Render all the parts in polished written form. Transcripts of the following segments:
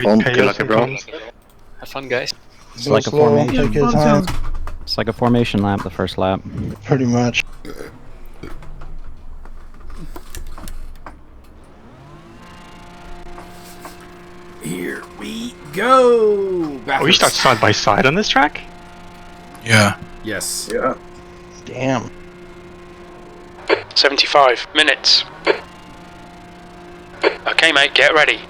Good luck, bro. Have fun, guys. It's like a formation. Take your time. It's like a formation lap, the first lap. Pretty much. Here we go! Oh, we start side by side on this track? Yeah. Yes. Yeah. Damn. 75 minutes. Okay, mate, get ready.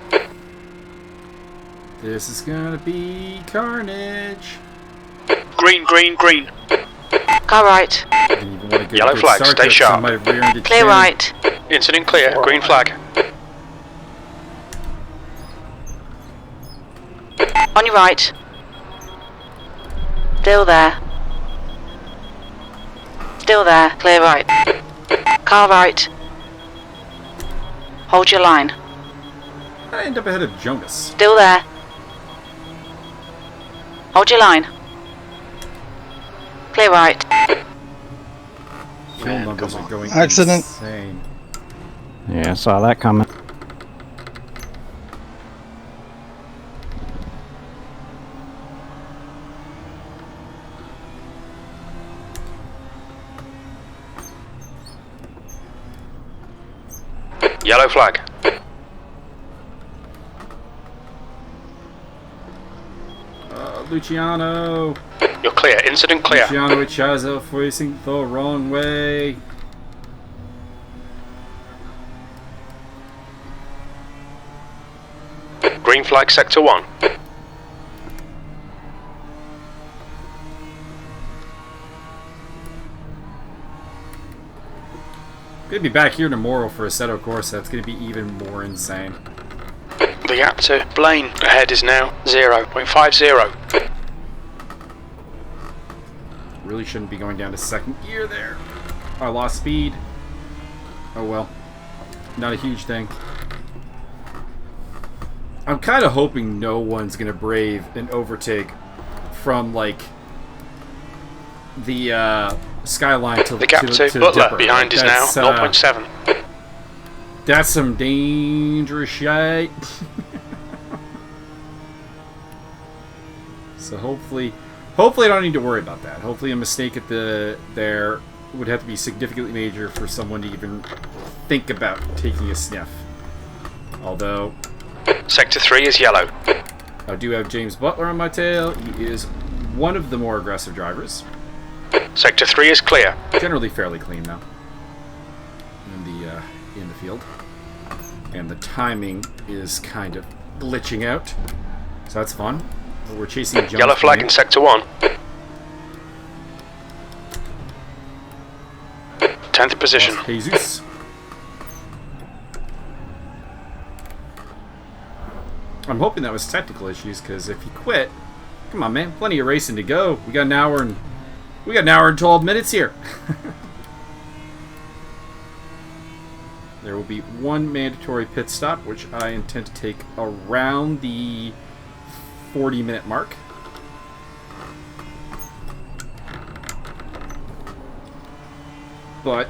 This is gonna be carnage. Green, green, green. Car right. Yellow flag, stay sharp. Clear right. Incident clear, green flag. On your right. Still there. Still there. Clear right. Car right. Hold your line. I end up ahead of Jonas. Still there. Hold your line. Clear right. Fuel numbers are going Accident. insane. Yeah, I saw that coming. Yellow flag. Luciano! You're clear, incident clear. Luciano Ichazo facing the wrong way. Green flag, sector 1. Gonna be back here tomorrow for Assetto Corsa. It's gonna be even more insane. The gap to Blaine ahead is now 0.50. Really shouldn't be going down to second gear there. I lost speed. Oh well. Not a huge thing. I'm kind of hoping no one's gonna brave an overtake from like the skyline to The gap to Butler Dipper. behind is now That's, 0.7. That's some dangerous shit. So hopefully I don't need to worry about that. Hopefully a mistake at there would have to be significantly major for someone to even think about taking a sniff. Although Sector 3 is yellow. I do have James Butler on my tail. He is one of the more aggressive drivers. Sector 3 is clear. Generally fairly clean though. In the field. And the timing is kind of glitching out. So that's fun. We're chasing Jones. Yellow flag in sector 1. 10th position. Jesus. I'm hoping that was technical issues, because if he quit, come on, man, plenty of racing to go. We got an hour and 12 minutes here. There will be one mandatory pit stop, which I intend to take around the 40-minute mark. But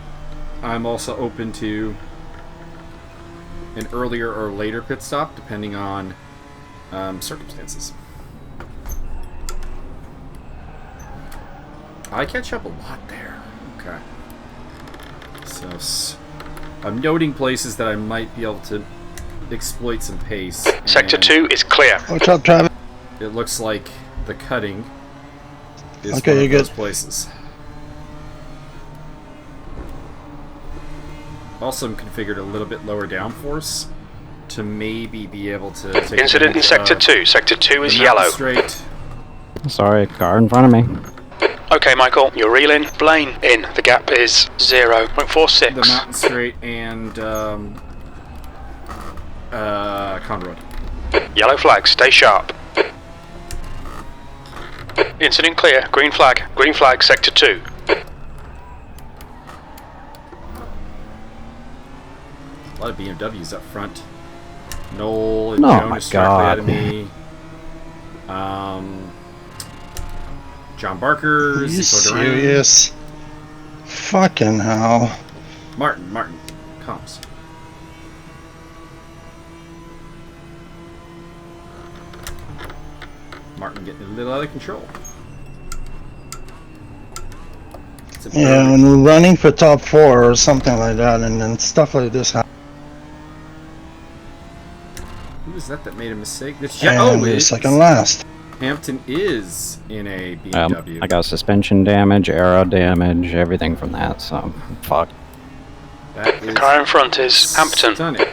I'm also open to an earlier or later pit stop, depending on circumstances. I catch up a lot there. Okay. So I'm noting places that I might be able to exploit some pace. Sector 2 is clear. What's up, Travis? It looks like the cutting is Okay, one you're of good. those places. Also, I'm configured a little bit lower downforce to maybe be able to take Incident in sector 2. Sector 2 is the yellow. Straight. Sorry, car in front of me. Okay, Michael, you're reeling. Blaine in. The gap is 0.46. The mountain straight and Conroy. Yellow flag, stay sharp. Incident clear. Green flag. Green flag, sector 2. A lot of BMWs up front. Noel and Oh Jonas my directly God. ahead of me. John Barker. Are you Zico Duran. serious? Fucking hell. Martin comes. Martin getting a little out of control. Yeah, when we're running for top 4 or something like that, and then stuff like this happens. Who was that made a mistake? This And we're second last. Hampton is in a BMW. I got suspension damage, aero damage, everything from that, so fuck. That The is car in front is Hampton. stunning.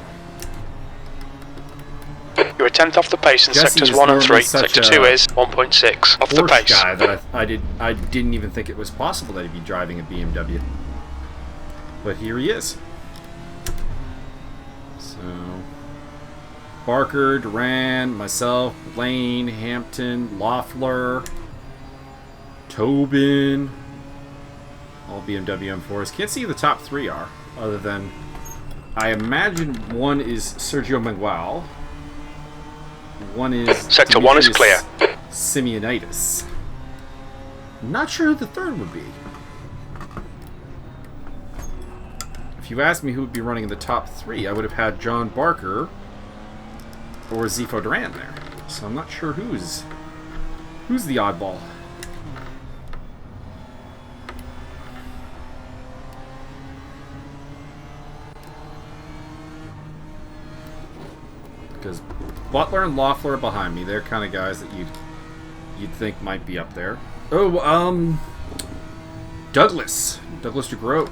You're a tenth off the pace in Jesse sectors is 1 and 3. normally such Sector a 2 is 1.6 off the Porsche pace. guy that I didn't even think it was possible that he'd be driving a BMW. But here he is. So Barker, Duran, myself, Lane, Hampton, Loeffler, Tobin, all BMW M4s. Can't see who the top 3 are, other than I imagine one is Sergio Manuel. One is Sector 1 is clear. Simeonitis. Not sure who the third would be. If you asked me who would be running in the top 3, I would have had John Barker or Zifo Duran there. So I'm not sure who's the oddball. Because Butler and Loeffler are behind me. They're kind of guys that you'd think might be up there. Oh, Douglas DeGroat.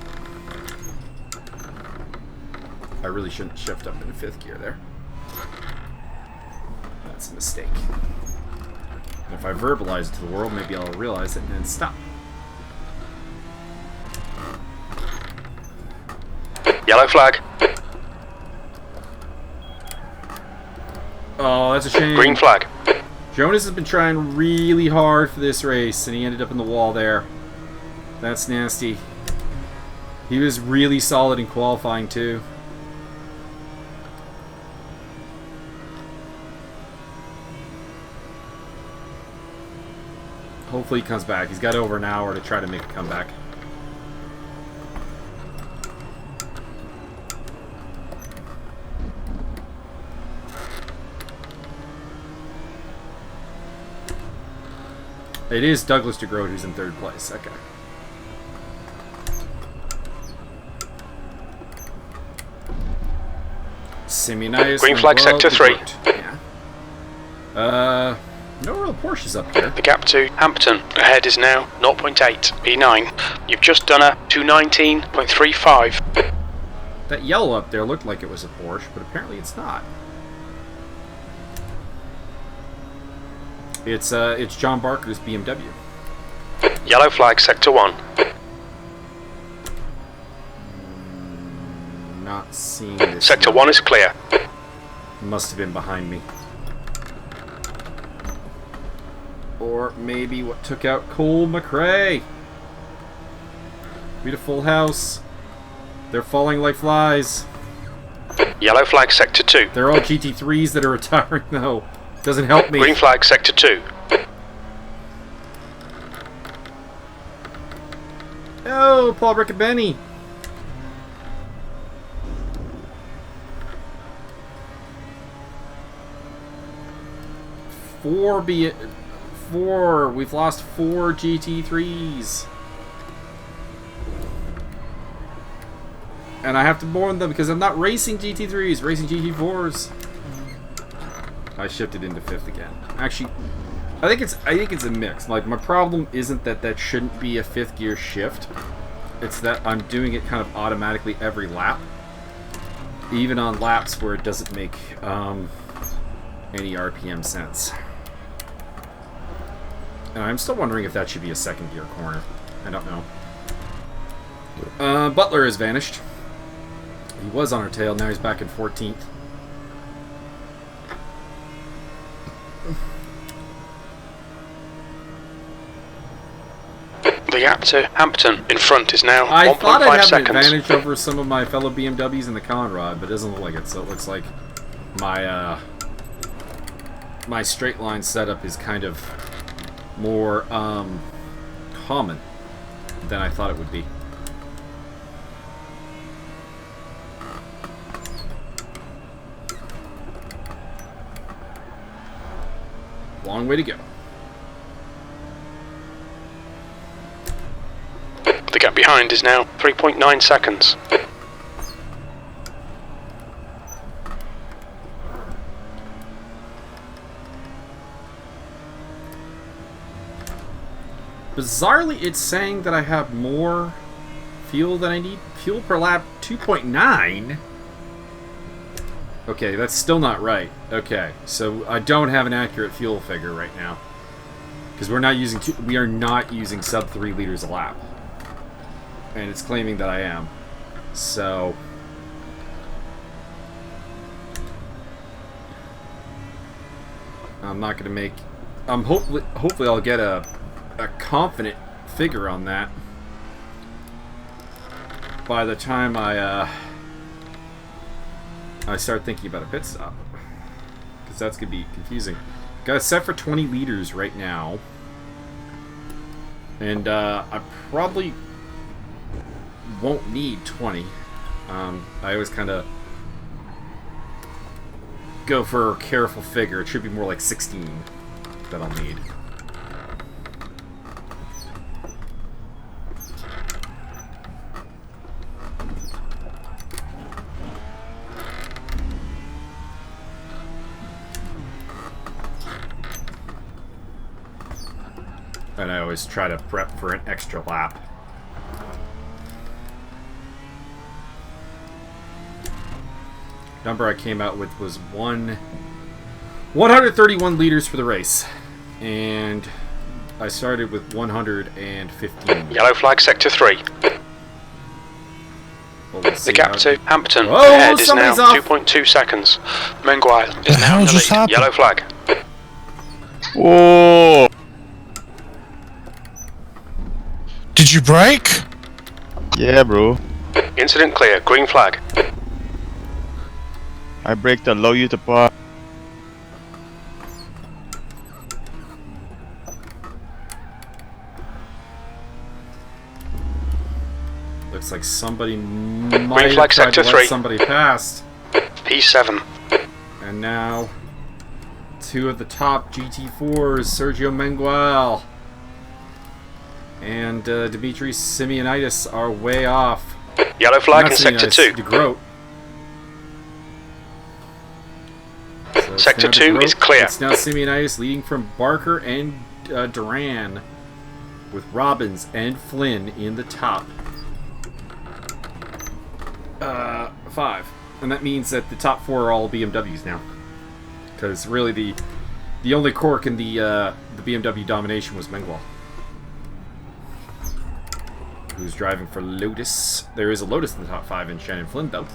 I really shouldn't shift up into 5th gear there. That's a mistake. And if I verbalize it to the world, maybe I'll realize it and then stop. Yellow flag. Oh, that's a shame. Green flag. Jonas has been trying really hard for this race, and he ended up in the wall there. That's nasty. He was really solid in qualifying, too. Hopefully he comes back. He's got over an hour to try to make a comeback. It is Douglas DeGroat who's in 3rd place. Okay. Simeonitis. Green flag, sector 3. Yeah. No real Porsches up here. The gap to Hampton ahead is now 0.8 P9. You've just done a 219.35. That yellow up there looked like it was a Porsche, but apparently it's not. It's John Barker's BMW. Yellow flag, sector 1. Not seeing this. Sector 1 is clear. Must have been behind me. Or maybe what took out Cole McRae. Read a full house. They're falling like flies. Yellow flag, sector 2. They're all GT3s that are retiring though. Doesn't help me. Green flag, sector 2. Oh, Paul Riccobeni. Four. We've lost 4 GT3s. And I have to mourn them because I'm not racing GT3s, racing GT4s. I shifted into 5th again. Actually, I think it's a mix. Like, my problem isn't that shouldn't be a 5th gear shift. It's that I'm doing it kind of automatically every lap. Even on laps where it doesn't make any RPM sense. And I'm still wondering if that should be a 2nd gear corner. I don't know. Butler has vanished. He was on our tail, now he's back in 14th. The gap to Hampton in front is now I thought 1.5 I'd have an seconds. advantage over some of my fellow BMWs in the Conrad, but it doesn't look like it. So it looks like my my straight line setup is kind of more common than I thought it would be. Long way to go. The gap behind is now 3.9 seconds. Bizarrely, it's saying that I have more fuel than I need. Fuel per lap 2.9? Okay, that's still not right. Okay, so I don't have an accurate fuel figure right now. Because we are not using sub 3 liters a lap. And it's claiming that I am. So I'm not going to make... hopefully I'll get a confident figure on that by the time I start thinking about a pit stop, because that's gonna be confusing. Got it set for 20 liters right now, and I probably won't need 20. I always kind of go for a careful figure. It should be more like 16 that I'll need. And I always try to prep for an extra lap. Number I came out with was 131 liters for the race. And I started with 115. Yellow flag sector 3. Well, we'll see The gap how- to Hampton Whoa, ahead is now somebody's off. 2.2 seconds. Menguile is The now hell in the just lead. happened? Yellow flag. Whoa! Did you break? Yeah, bro. Incident clear. Green flag. I break the low you to bar. Looks like somebody might have flag tried to sector let 3. somebody past. P7. And now, two of the top GT4s, Sergio Menguel and Dimitri Simeonitis, are way off. Yellow flag Not in sector Simeonitis, 2. DeGroat. So it's Sector now 2 DeGroat. is clear. It's now Simeonitis leading from Barker and Duran, with Robbins and Flynn in the top 5. And that means that the top 4 are all BMWs now. Because really the only cork in the BMW domination was Menguel, who's driving for Lotus. There is a Lotus in the top 5 in Shannon Flynn, though.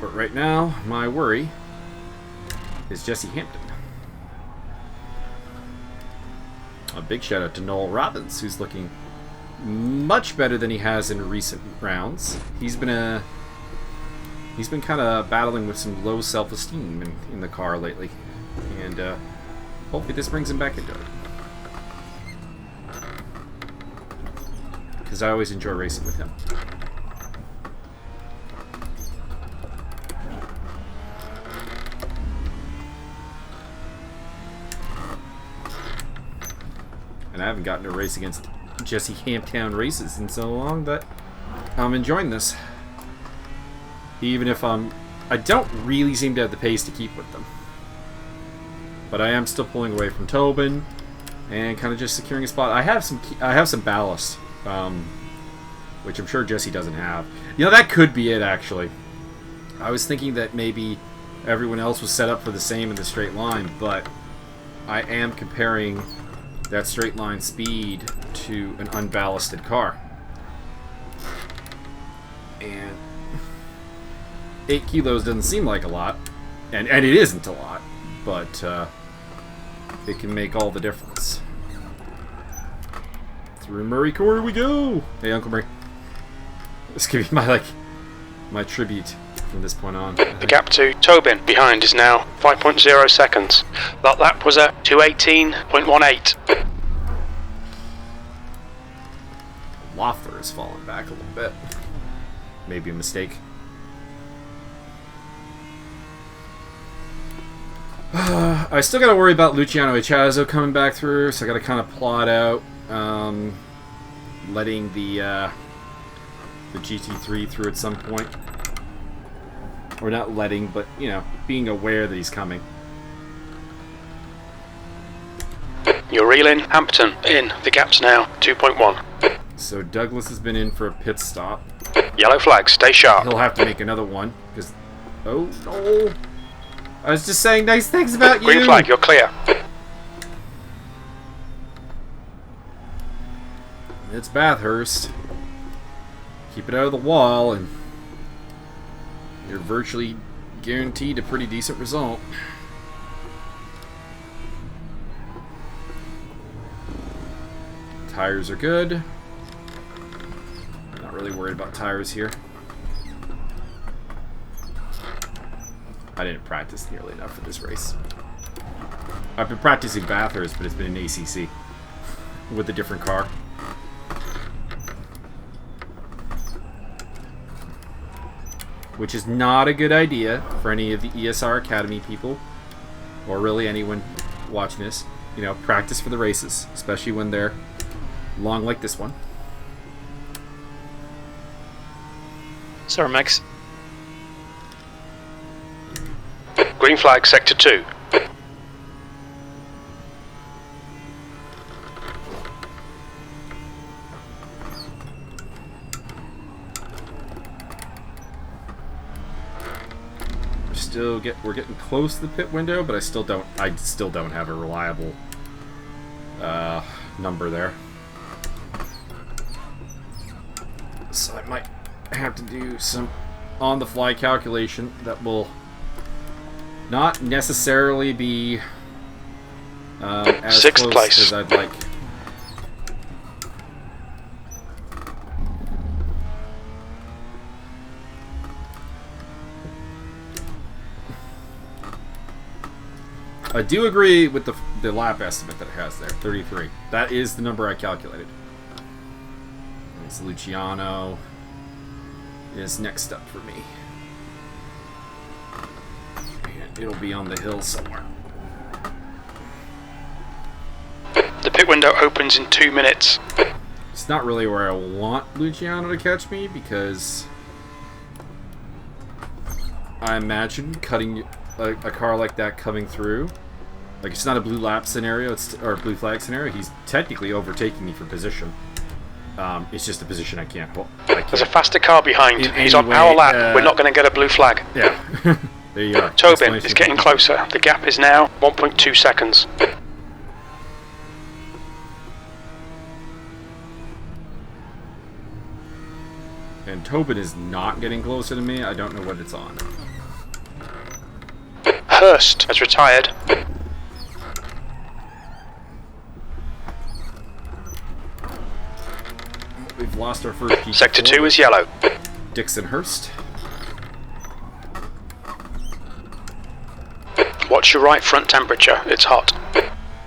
But right now, my worry is Jesse Hampton. A big shout out to Noel Robbins, who's looking much better than he has in recent rounds. He's been kind of battling with some low self-esteem in the car lately, and hopefully this brings him back into it. Because I always enjoy racing with him. And I haven't gotten to race against Jesse Hamptown races in so long that I'm enjoying this. Even if I don't really seem to have the pace to keep with them. But I am still pulling away from Tobin and kind of just securing a spot. I have some ballast, which I'm sure Jesse doesn't have. You know, that could be it, actually. I was thinking that maybe everyone else was set up for the same in the straight line, but I am comparing that straight line speed to an unballasted car. And 8 kilos doesn't seem like a lot, and it isn't a lot, but it can make all the difference. Through Murray Corner we go! Hey, Uncle Murray. This could be my tribute from this point on. The gap to Tobin behind is now 5.0 seconds. That lap was a 2:18.18. Loeffler has fallen back a little bit. Maybe a mistake. I still got to worry about Luciano Echazo coming back through, so I got to kind of plot out letting the GT3 through at some point. Or not letting, but, you know, being aware that he's coming. You're reeling. Hampton in. The gap's now 2.1. So Douglas has been in for a pit stop. Yellow flag. Stay sharp. He'll have to make another one, because... Oh, no! I was just saying nice things about you! Green flag. You're clear. It's Bathurst. Keep it out of the wall, and you're virtually guaranteed a pretty decent result. Tires are good. Not really worried about tires here. I didn't practice nearly enough for this race. I've been practicing Bathurst, but it's been an ACC with a different car. Which is not a good idea for any of the ESR Academy people, or really anyone watching this. You know, practice for the races, especially when they're long like this one. Sorry, Max. Green flag. Sector 2. We're getting close to the pit window, but I still don't have a reliable number there. So I might have to do some on-the-fly calculation that will not necessarily be as 6th close place as I'd like. I do agree with the lap estimate that it has there, 33. That is the number I calculated. It's Luciano is next up for me. And it'll be on the hill somewhere. The pit window opens in 2 minutes. It's not really where I want Luciano to catch me, because I imagine cutting a car like that coming through, like, it's not a blue lap scenario, or a blue flag scenario. He's technically overtaking me for position. It's just a position I can't hold. There's a faster car behind. He's on our lap. We're not going to get a blue flag. Yeah. There you are. Tobin is getting closer. The gap is now 1.2 seconds. And Tobin is not getting closer to me. I don't know what it's on. Hurst has retired. We've lost our first GT4. Sector 2 is yellow. Dixon Hurst. Watch your right front temperature. It's hot.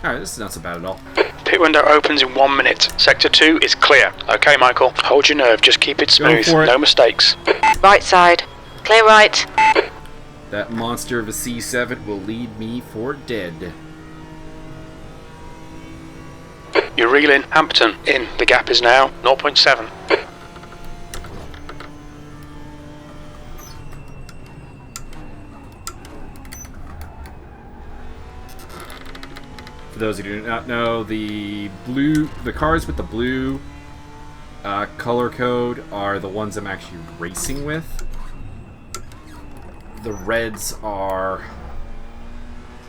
Alright, this is not so bad at all. Pit window opens in 1 minute. Sector 2 is clear. Okay, Michael. Hold your nerve. Just keep it smooth. Go for it. No mistakes. Right side. Clear right. That monster of a C7 will lead me for dead. You're reeling. Hampton in. The gap is now 0.7. For those who do not know, the cars with the blue color code are the ones I'm actually racing with. The reds are...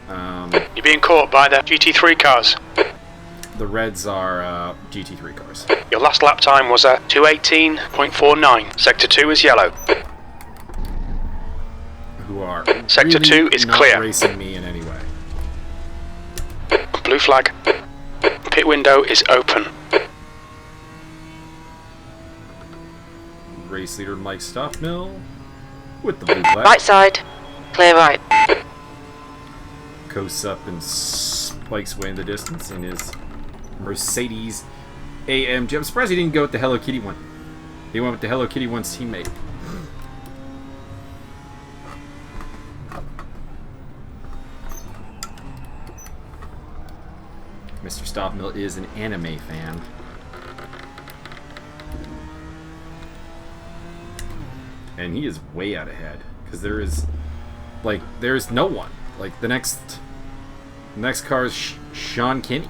You're being caught by the GT3 cars. The reds are GT3 cars. Your last lap time was a 2:18.49. Sector 2 is yellow. Who are Sector really 2 is not clear. racing me in any way. Blue flag. Pit window is open. Race leader Mike Stockmill with the blue flag. Right side. Clear right. Coasts up and spikes away in the distance in his Mercedes AMG. I'm surprised he didn't go with the Hello Kitty one. He went with the Hello Kitty one's teammate. Mr. Stopmill is an anime fan. And he is way out ahead. Because there is no one. Like, the next car is Sean Kinney.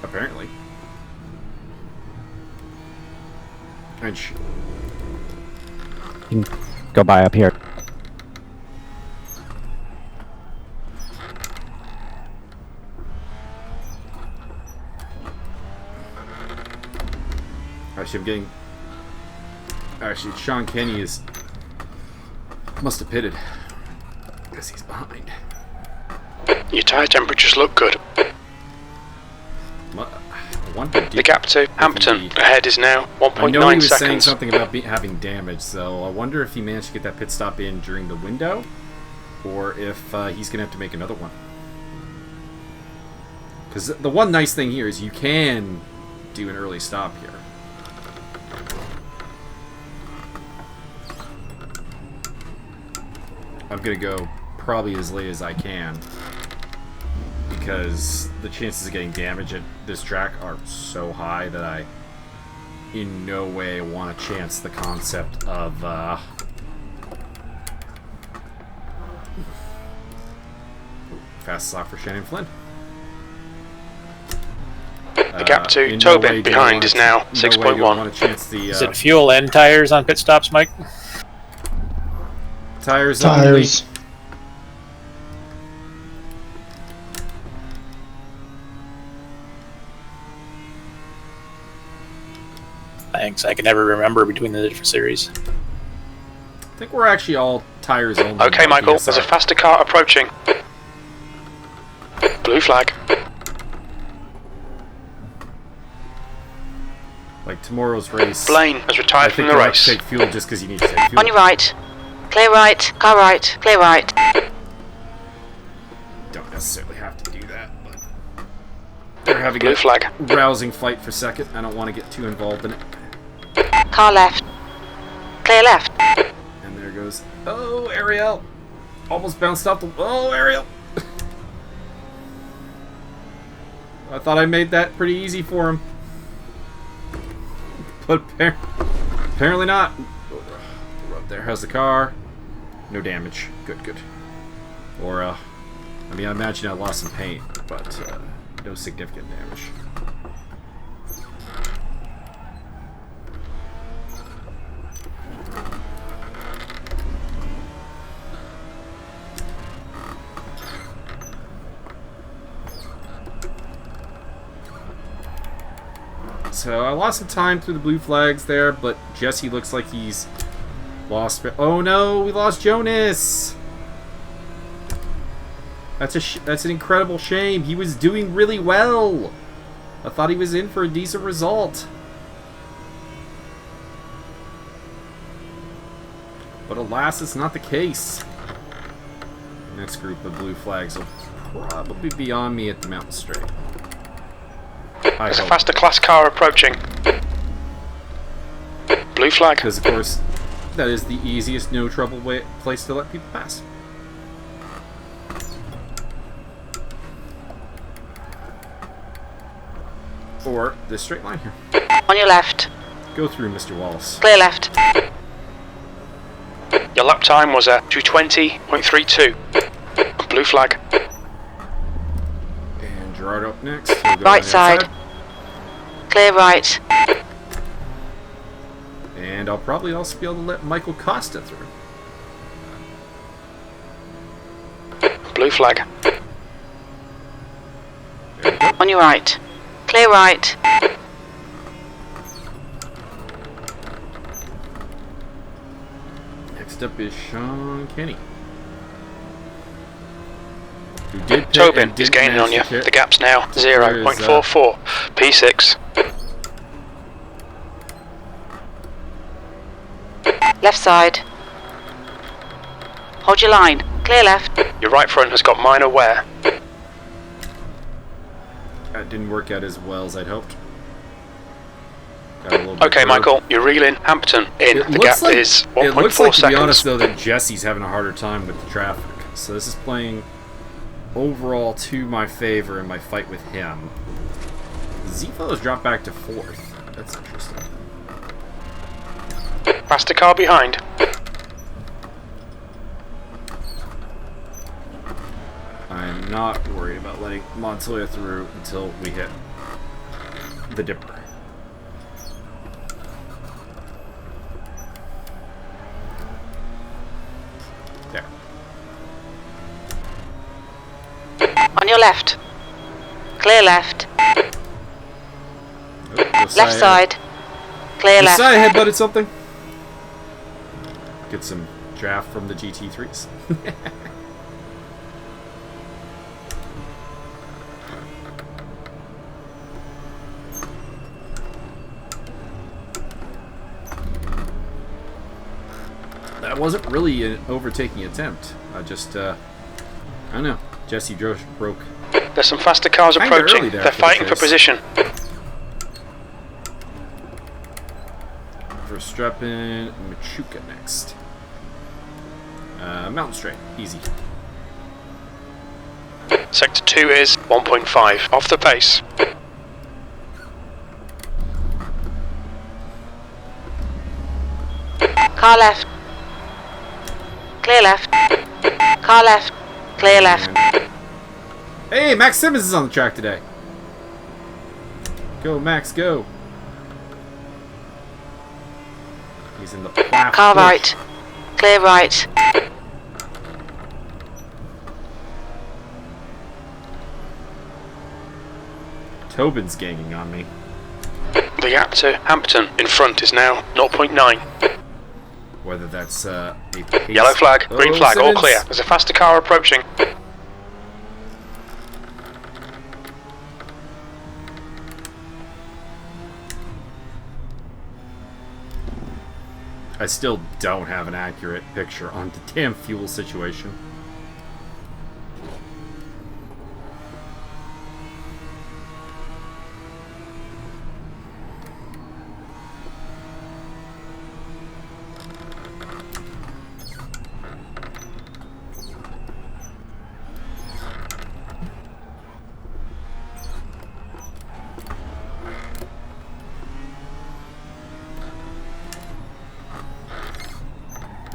Apparently. And You can go by up here. Actually, Sean Kenny must have pitted because he's behind. Your tyre temperatures look good. The gap to Hampton ahead is now 1.9 I know he was saying seconds. something about having damage, so I wonder if he managed to get that pit stop in during the window, or if he's going to have to make another one. Because the one nice thing here is you can do an early stop here. I'm going to go probably as late as I can, because the chances of getting damage at this track are so high that I in no way want to chance the concept of fast stop for Shannon Flynn. The gap to Tobin behind is now 6.1. Is it fuel and tires on pit stops, Mike? Tires only. Thanks. I can never remember between the different series. I think we're actually all tires only. Okay, Michael, there's a faster car approaching. Blue flag. Like tomorrow's race. Blaine has retired from the you'll race. have to take fuel just because you need to take fuel. On your right. Clear right. Car right. Clear right. Don't necessarily have to do that, but they're having Blue flag. a rousing fight for second. I don't want to get too involved in it. Car left. Clear left. And there goes. Oh, Ariel! Almost bounced off the. Oh, Ariel! I thought I made that pretty easy for him. But apparently not. We're up there. How's the car? No damage. Good, good. Or, I mean, I imagine I lost some paint, but no significant damage. So I lost some time through the blue flags there, but Jesse looks like he's lost. Oh no, we lost Jonas. That's an incredible shame. He was doing really well. I thought he was in for a decent result. But alas, it's not the case. Next group of blue flags will probably be on me at the mountain straight. There's a faster class car approaching. Blue flag. Because, of course, that is the easiest, no trouble place to let people pass. Or this straight line here. On your left. Go through, Mr. Wallace. Clear left. Your lap time was a 2:20.32. Blue flag. And Gerard up next. We'll go Right side. Clear right. And I'll probably also be able to let Michael Costa through. Blue flag. There we go. On your right. Clear right. Next up is Sean Kenny. Who did pit Tobin and is didn't gaining on manage you. to pit. The gap's now 0.44. P6. Left side. Hold your line. Clear left. Your right front has got minor wear. That didn't work out as well as I'd hoped. Got a little bit Okay, curved. Michael, you're reeling Hampton in. The gap is 1.4 It looks like, to be seconds. honest, though, that Jesse's having a harder time with the traffic. So this is playing overall to my favor in my fight with him. Zifo has dropped back to 4th. That's interesting. Faster car behind. I'm not worried about letting Montoya through until we hit the dipper. There. On your left. Clear left. Oh, Left side. Clear left. Josiah headbutted something. Get some draft from the GT3s. That wasn't really an overtaking attempt. I just, I don't know. Jesse broke. There's some faster cars Kinda approaching. early there They're for the fighting for chase. position. Verstappen, Machuca next. Mountain straight, easy. Sector 2 is 1.5 off the pace. Car left. Clear left. Car left. Clear left. Hey, Max Simmons is on the track today. Go, Max, go. He's in the last Car push. right. Clear right. Tobin's ganging on me. The gap to Hampton in front is now 0.9. Whether that's a pace... Yellow flag, green Oh, flag, all Simmons. clear. There's a faster car approaching. I still don't have an accurate picture on the damn fuel situation.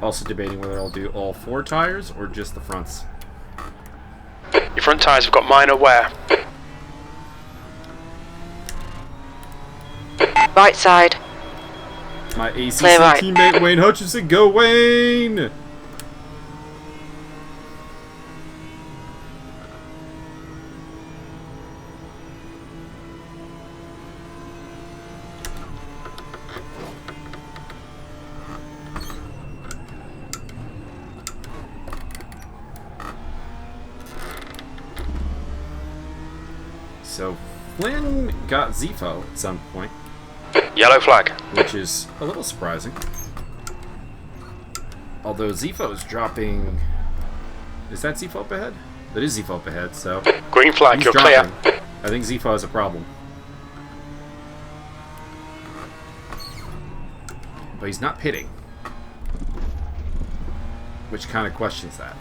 Also debating whether I'll do all 4 tires or just the fronts. Your front tyres have got minor wear. Right side. My ACC Clear right. teammate Wayne Hutchinson, go Wayne! So Flynn got Zifo at some point, Yellow flag. which is a little surprising. Although Zifo is dropping... Is that Zifo up ahead? That is Zifo up ahead, so... Green flag, he's you're dropping. clear. I think Zifo has a problem. But he's not pitting. Which kind of questions that.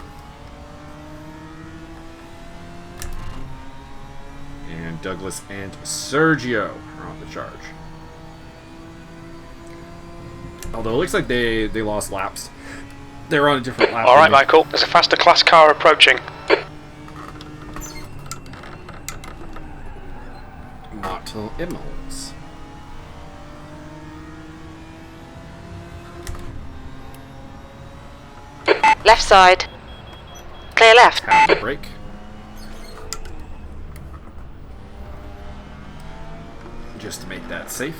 And Douglas and Sergio are on the charge. Although it looks like they lost laps. They were on a different lap. Alright, than me. Michael. There's a faster class car approaching. Martel Immels. Left side. Clear left. Half the break. Just to make that safe.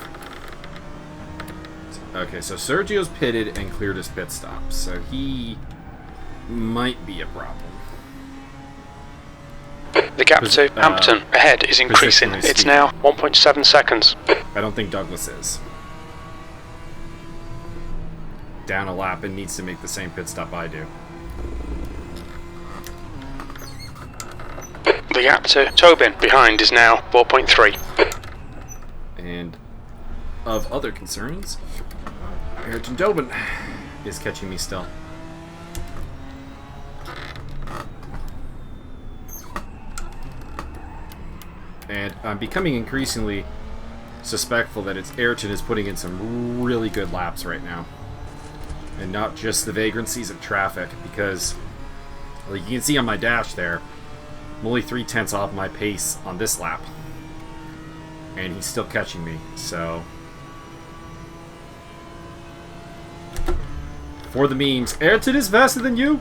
Okay, so Sergio's pitted and cleared his pit stop, so he might be a problem. The gap to Hampton ahead is increasing. positionally It's speaking. now 1.7 seconds. I don't think Douglas is. Down a lap and needs to make the same pit stop I do. The gap to Tobin behind is now 4.3. And of other concerns, Ayrton Dobin is catching me still. And I'm becoming increasingly suspectful that it's Ayrton is putting in some really good laps right now. And not just the vagrancies of traffic, because like you can see on my dash there, I'm only 0.3 off my pace on this lap. And he's still catching me, so... For the memes, Ayrton is faster than you!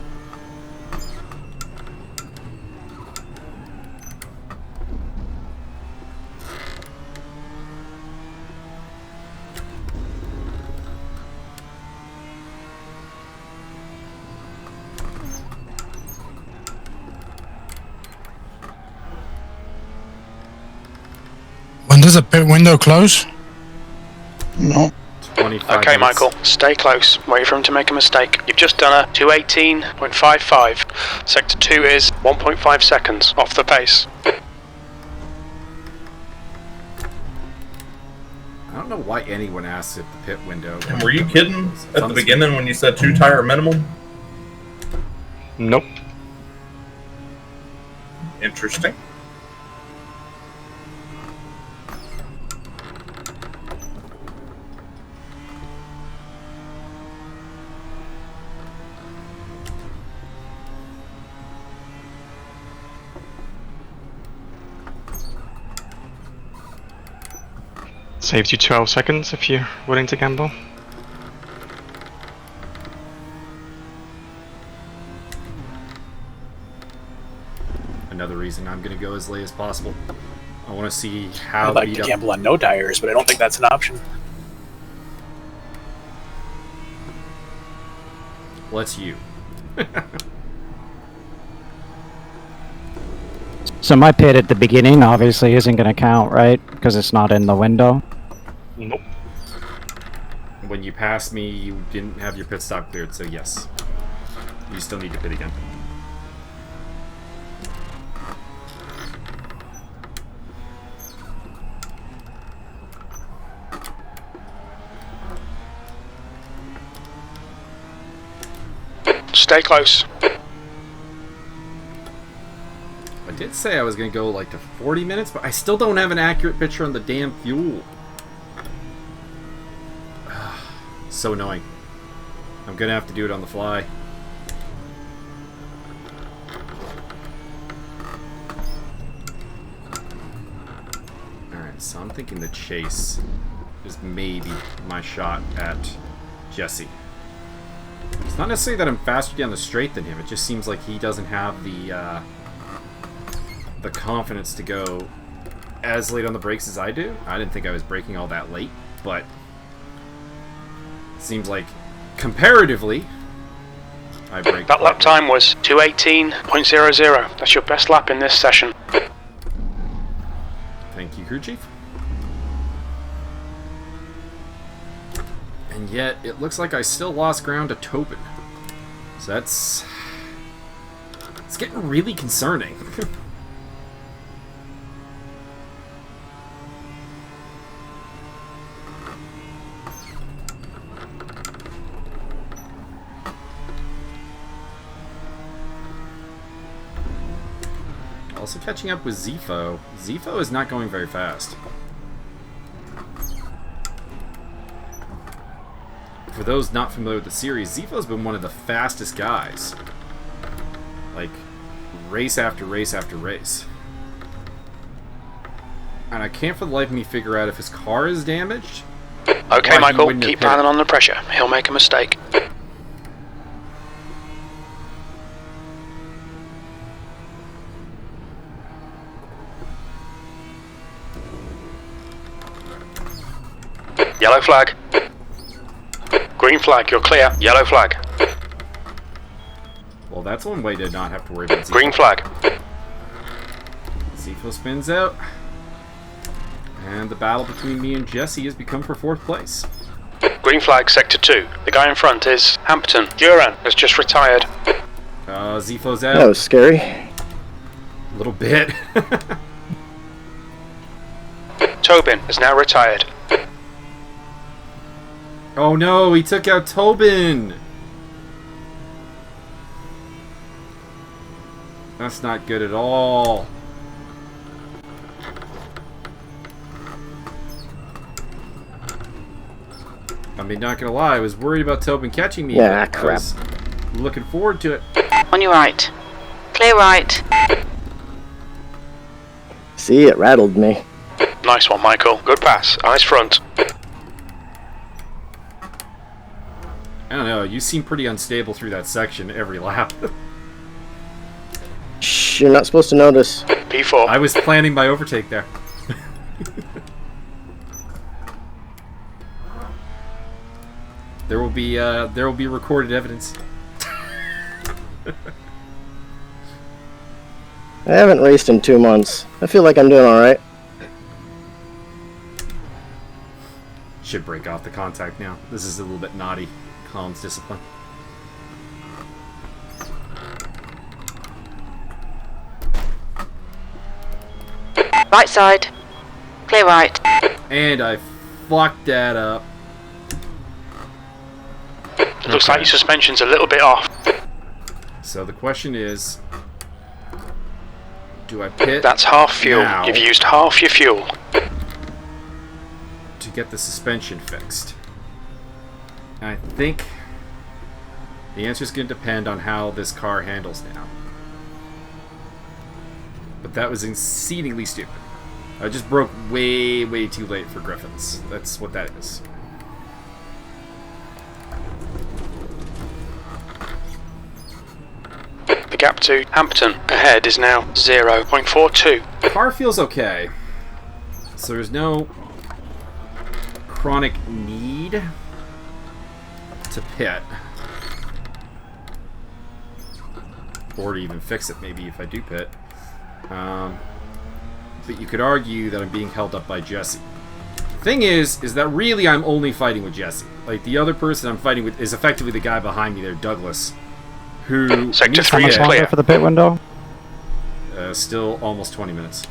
When does the pit window close? No. 25 Okay, minutes. Michael, stay close. Wait for him to make a mistake. You've just done a 2:18.55. Sector 2 is 1.5 seconds off the pace. I don't know why anyone asks if the pit window... And were you kidding at the Sounds- beginning when you said 2-tire minimum? Nope. Interesting. Saves you 12 seconds if you're willing to gamble. Another reason I'm going to go as late as possible. I want to see how I'd like beat to up... gamble on no tires, but I don't think that's an option. Well, it's you. So my pit at the beginning obviously isn't going to count, right? Because it's not in the window. Nope. When you passed me, you didn't have your pit stop cleared, so yes. You still need to pit again. Stay close. I did say I was going to go like to 40 minutes, but I still don't have an accurate picture on the damn fuel. So annoying. I'm going to have to do it on the fly. Alright, so I'm thinking the chase is maybe my shot at Jesse. It's not necessarily that I'm faster down the straight than him, it just seems like he doesn't have the confidence to go as late on the brakes as I do. I didn't think I was braking all that late, but it seems like comparatively I brake. That lap time was 2:18.00. That's your best lap in this session. Thank you, crew chief. And yet, it looks like I still lost ground to Tobin. So that's... It's getting really concerning. Also catching up with Zifo. Zifo is not going very fast. For those not familiar with the series, Zifo's been one of the fastest guys. Like, race after race after race. And I can't for the life of me figure out if his car is damaged. Okay, Michael, keep piling on the pressure. He'll make a mistake. Yellow flag. Green flag, you're clear. Yellow flag. Well, that's one way to not have to worry about Zifo. Green flag. Zifo spins out. And the battle between me and Jesse has become for 4th place. Green flag, sector 2. The guy in front is Hampton. Duran has just retired. Zifo's out. That was scary. A little bit. Tobin is now retired. Oh no, he took out Tobin! That's not good at all. mean, not gonna lie, I was worried about Tobin catching me. Yeah, but I crap. was looking forward to it. On your right. Clear right. See, it rattled me. Nice one, Michael. Good pass. Eyes front. I don't know, you seem pretty unstable through that section every lap. Shh, you're not supposed to notice. P4. I was planning my overtake there. There will be recorded evidence. I haven't raced in 2 months. I feel like I'm doing alright. Should break off the contact now. This is a little bit naughty. Colin's discipline. Right side. Clear right. And I fucked that up. It looks like your suspension's a little bit off. So the question is, do I pit? That's half fuel. now You've used half your fuel. to get the suspension fixed? I think the answer is going to depend on how this car handles now. But that was exceedingly stupid. I just broke way, way too late for Griffins. That's what that is. The gap to Hampton ahead is now 0.42. Car feels okay. So there's no chronic need to pit. Or to even fix it, maybe, if I do pit. But you could argue that I'm being held up by Jesse. Thing is that really I'm only fighting with Jesse. Like, the other person I'm fighting with is effectively the guy behind me there, Douglas. Who... Sector How 3 much is longer clear. for the pit window? Still almost 20 minutes.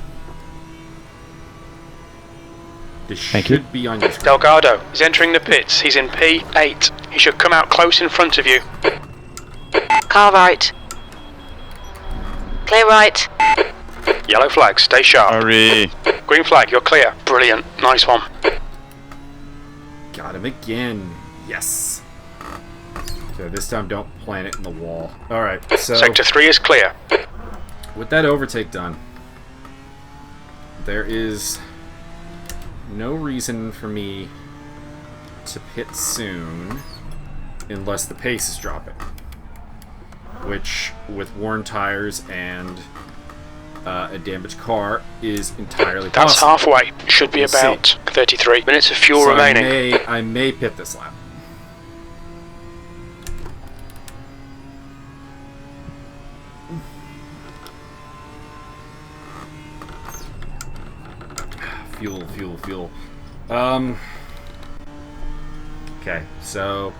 This Thank you. should be on your screen. Delgado is entering the pits. He's in P8. He should come out close in front of you. Car right. Clear right. Yellow flag, stay sharp. Hurry. Green flag, you're clear. Brilliant. Nice one. Got him again. Yes. So this time don't plant it in the wall. Alright, so Sector 3 is clear. with that overtake done, there is no reason for me to pit soon unless the pace is dropping. Which, with worn tires and a damaged car, is entirely That's possible. halfway. Should be We'll see. about 33 minutes of fuel So remaining. I may pit this lap. Fuel. Okay, so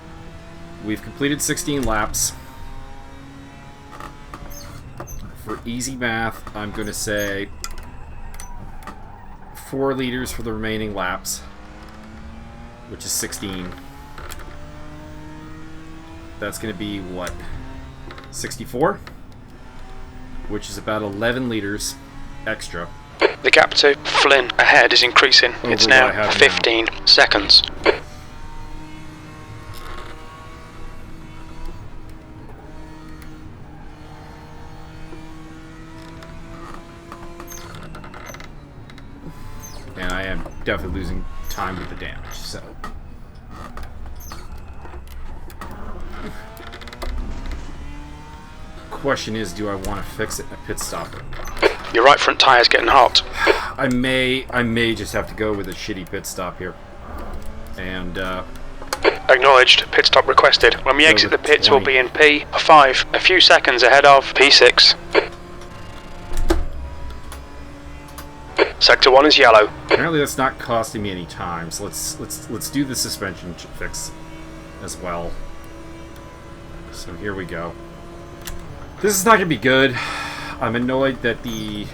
we've completed 16 laps. For easy math, I'm going to say 4 liters for the remaining laps, which is 16. That's going to be, what, 64? Which is about 11 liters extra. The gap to Flynn ahead is increasing. It's Over what I now have 15 seconds. And I am definitely losing time with the damage, so... Question is, do I want to fix it in a pit stop? Your right front tire's getting hot. I may just have to go with a shitty pit stop here. And, Acknowledged. Pit stop requested. When we So exit the the pits, we'll 20. be in P5, a few seconds ahead of P6. Sector 1 is yellow. apparently that's not costing me any time, so let's do the suspension fix as well. So here we go. This is not going to be good. I'm annoyed that the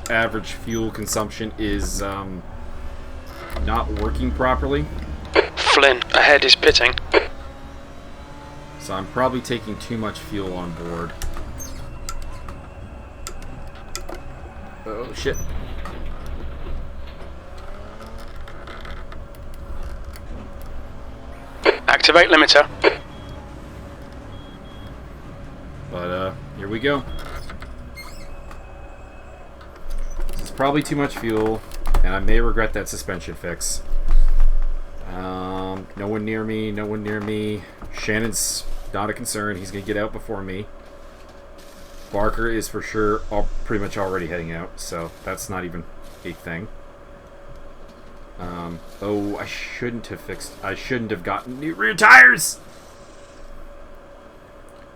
average fuel consumption is not working properly. Flynn ahead is pitting. So I'm probably taking too much fuel on board. Oh shit. Activate limiter. But, here we go. This is probably too much fuel, and I may regret that suspension fix. No one near me, no one near me. Shannon's not a concern. He's going to get out before me. Barker is for sure pretty much already heading out, so that's not even a thing. Oh, I shouldn't have gotten new rear tires!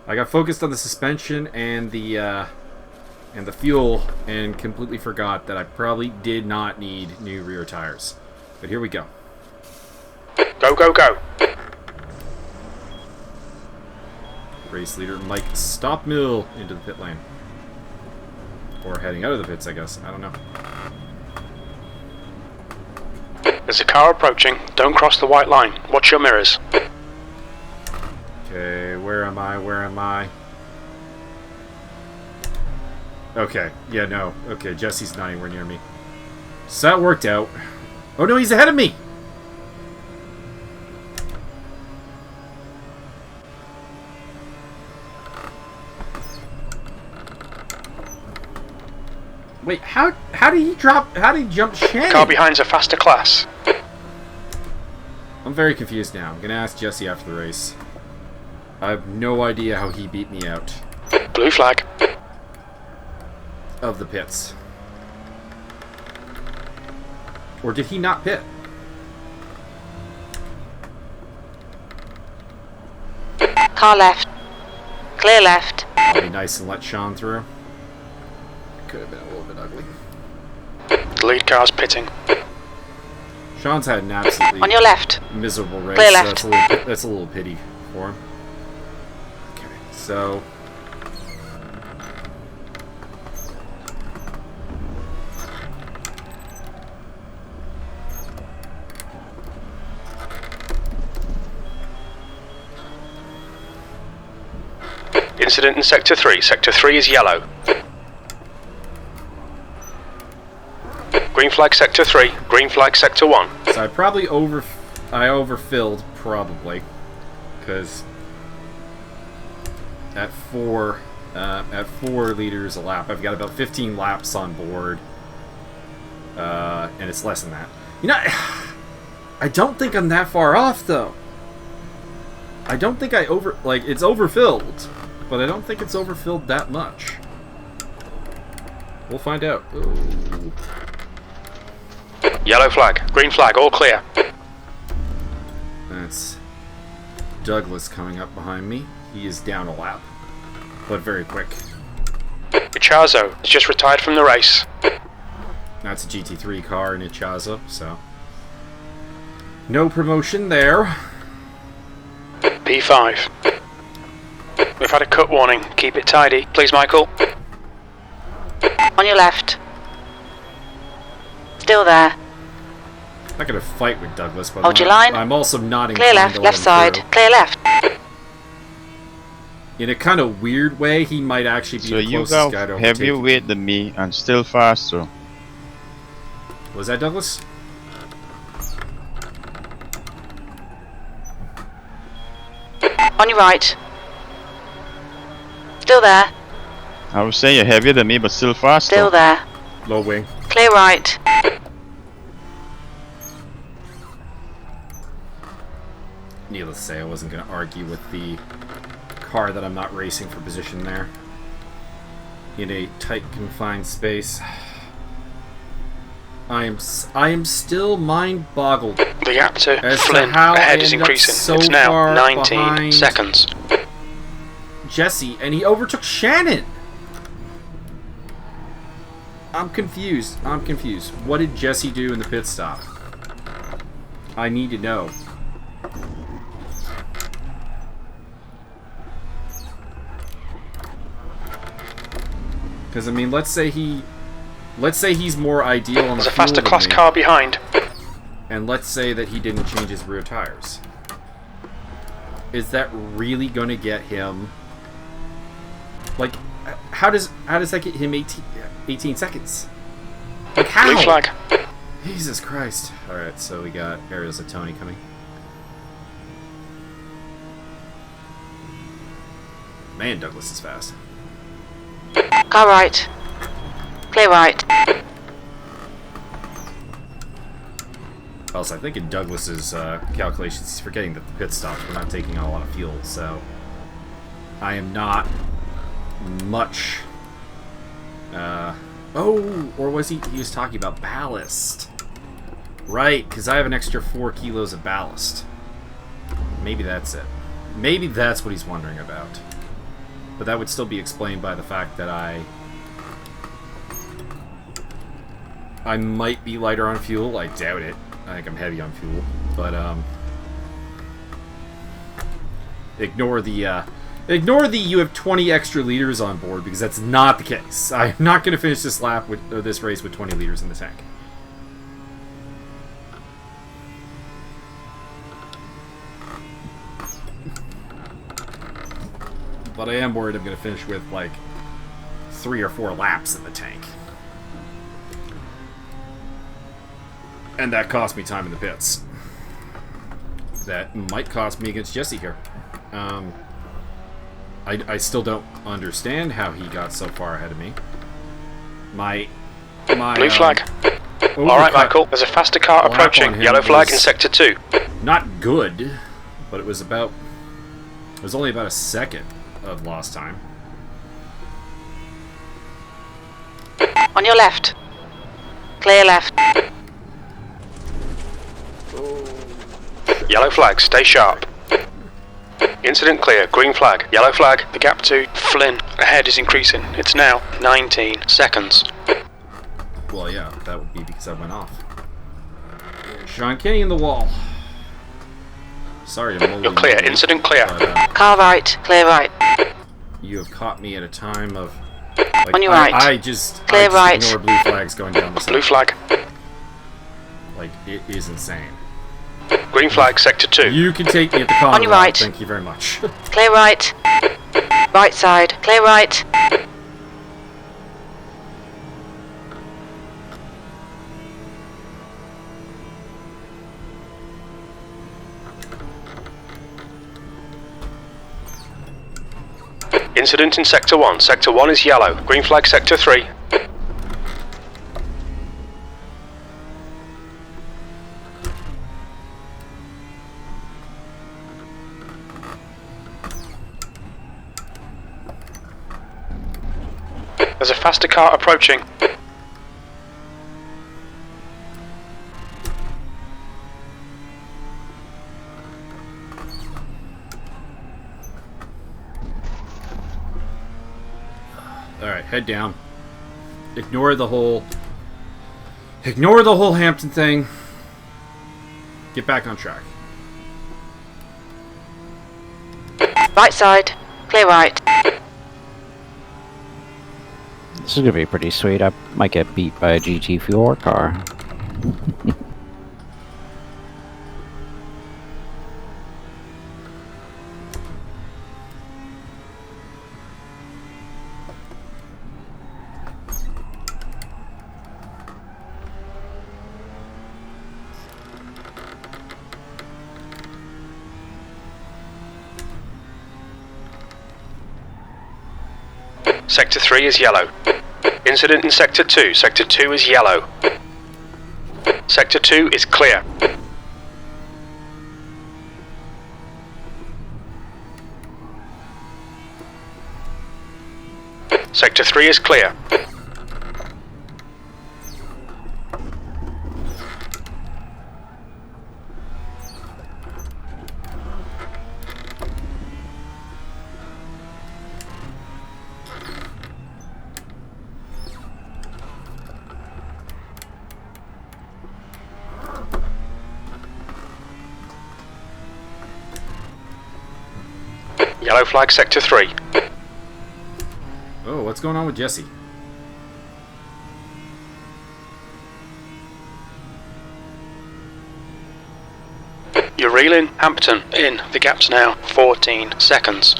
I got focused on the suspension and the fuel and completely forgot that I probably did not need new rear tires. But here we go. Go, go, go. Race leader Mike Stopmill into the pit lane. Or heading out of the pits, I guess. I don't know. There's a car approaching. Don't cross the white line. Watch your mirrors. Okay, where am I? Where am I? Okay, yeah, no. Okay, Jesse's not anywhere near me. So that worked out. Oh no, he's ahead of me! Wait, how did he jump Shannon? Car behind's a faster class. I'm very confused now. I'm gonna ask Jesse after the race. I have no idea how he beat me out Blue flag. of the pits. Or did he not pit? Car left. Clear left. I'll be nice and let Sean through. Could have been a little bit ugly. The lead car's pitting. Sean's had an absolutely On your left. miserable race. Clear So left. that's a little pity for him. Okay, so Incident in Sector 3. Sector 3 is yellow. Green flag Sector 3. Green flag Sector 1. So I probably overfilled probably, because at 4 liters a lap, I've got about 15 laps on board, and it's less than that. You know, I don't think I'm that far off though. I don't think it's overfilled, but I don't think it's overfilled that much. We'll find out. Ooh. Yellow flag. Green flag. All clear. That's Douglas coming up behind me. He is down a lap, but very quick. Ichazo has just retired from the race. That's a GT3 car in Ichazo, so no promotion there. P5. We've had a cut warning. Keep it tidy. Please, Michael. On your left. Still there. I'm not going to fight with Douglas, but Hold your line. I'm also not Clear inclined left. to let Left him side. through. Clear left. In a kind of weird way, he might actually be So the you closest got guy to heavier overtake. weight than me and still faster. Was that Douglas? On your right. Still there. I would say you're heavier than me but still faster. Still there. Low wing. Clear right. Needless to say, I wasn't going to argue with the car that I'm not racing for position there. In a tight, confined space. I am still mind-boggled. The gap to As to Flynn how ahead I is ended up increasing. so It's now far 19 behind seconds. Jesse, and he overtook Shannon. I'm confused. What did Jesse do in the pit stop? I need to know. Because I mean, let's say he's more ideal on the There's a fuel faster than class me, car behind. and let's say that he didn't change his rear tires. Is that really going to get him? Like, how does that get him 18 seconds? Like, how? Blue flag. Jesus Christ. Alright, so we got Ariel's and Tony coming. Man, Douglas is fast. Car right. Clear right. Also, I think in Douglas's calculations, he's forgetting that the pit stops were not taking on a lot of fuel, so I am not much. Oh, or was he? He was talking about ballast, right? Because I have an extra 4 kilos of ballast. Maybe that's it. Maybe that's what he's wondering about. But that would still be explained by the fact that I might be lighter on fuel. I doubt it. I think I'm heavy on fuel, but ignore the you have 20 extra liters on board, because that's not the case. I'm not going to finish this lap with this race with 20 liters in the tank. But I am worried I'm going to finish with like 3 or 4 laps in the tank. And that cost me time in the pits. That might cost me against Jesse here. I still don't understand how he got so far ahead of me. My Blue flag. Alright, Michael. There's a faster car approaching. Yellow flag in sector 2. Not good, but it was only about a second of lost time. On your left. Clear left. Yellow flag, stay sharp. Incident clear, green flag, yellow flag, the gap to Flynn ahead is increasing. It's now 19 seconds. Well, yeah, that would be because I went off. Sean Kenny in the wall. Sorry to mull You're clear, incident clear. But, Car right, clear right. you have caught me at a time of... Like, On your right. I just right. ignore blue flags going down the side. Blue flag. Like, it is insane. Green flag, sector 2. You can take me at the corner. On your right. Thank you very much. Clear right. Right side, clear right. Incident in sector 1. Sector 1 is yellow. Green flag, sector 3. There's a faster car approaching. Alright, head down. Ignore the whole Hampton thing. Get back on track. Right side, clear right. This is gonna be pretty sweet. I might get beat by a GT4 car. Sector 3 is yellow. Incident in sector 2. Sector 2 is yellow. Sector 2 is clear. Sector 3 is clear. Yellow flag, sector 3. Oh, what's going on with Jesse? You're reeling. Hampton in. The gap's now 14 seconds.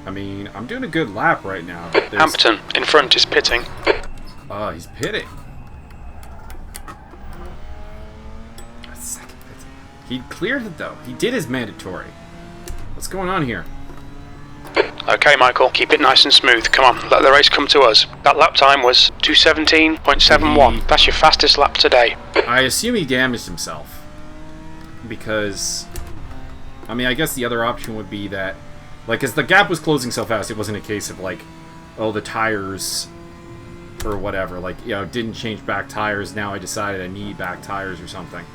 I mean, mean, I'm doing a good lap right now. But Hampton, in front, is pitting. Oh, he's pitting. A second pit. He cleared it, though. He did his mandatory. What's going on here? Okay, Michael, keep it nice and smooth. Come on, let the race come to us. That lap time was 2:17.71. That's your fastest lap today. I assume he damaged himself. Because, I mean, I guess the other option would be that, like, as the gap was closing so fast, it wasn't a case of, like, oh, the tires, or whatever, like, you know, didn't change back tires, now I decided I need back tires or something.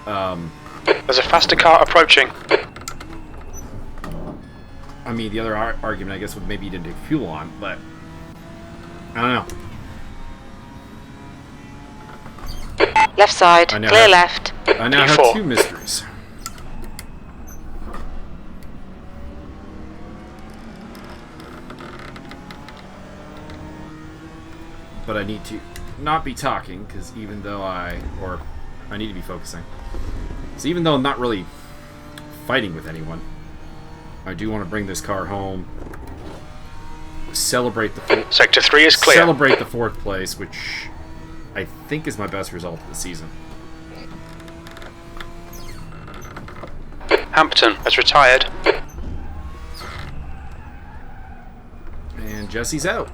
There's a faster car approaching. I mean, the other argument, I guess, would maybe he didn't take fuel on, but I don't know. Left side, clear left. I now have two mysteries. But I need to not be talking, because even though I need to be focusing. So even though I'm not really fighting with anyone, I do want to bring this car home, celebrate the Sector 3 is clear. Celebrate the 4th place, which I think is my best result of the season. Hampton has retired. And Jesse's out.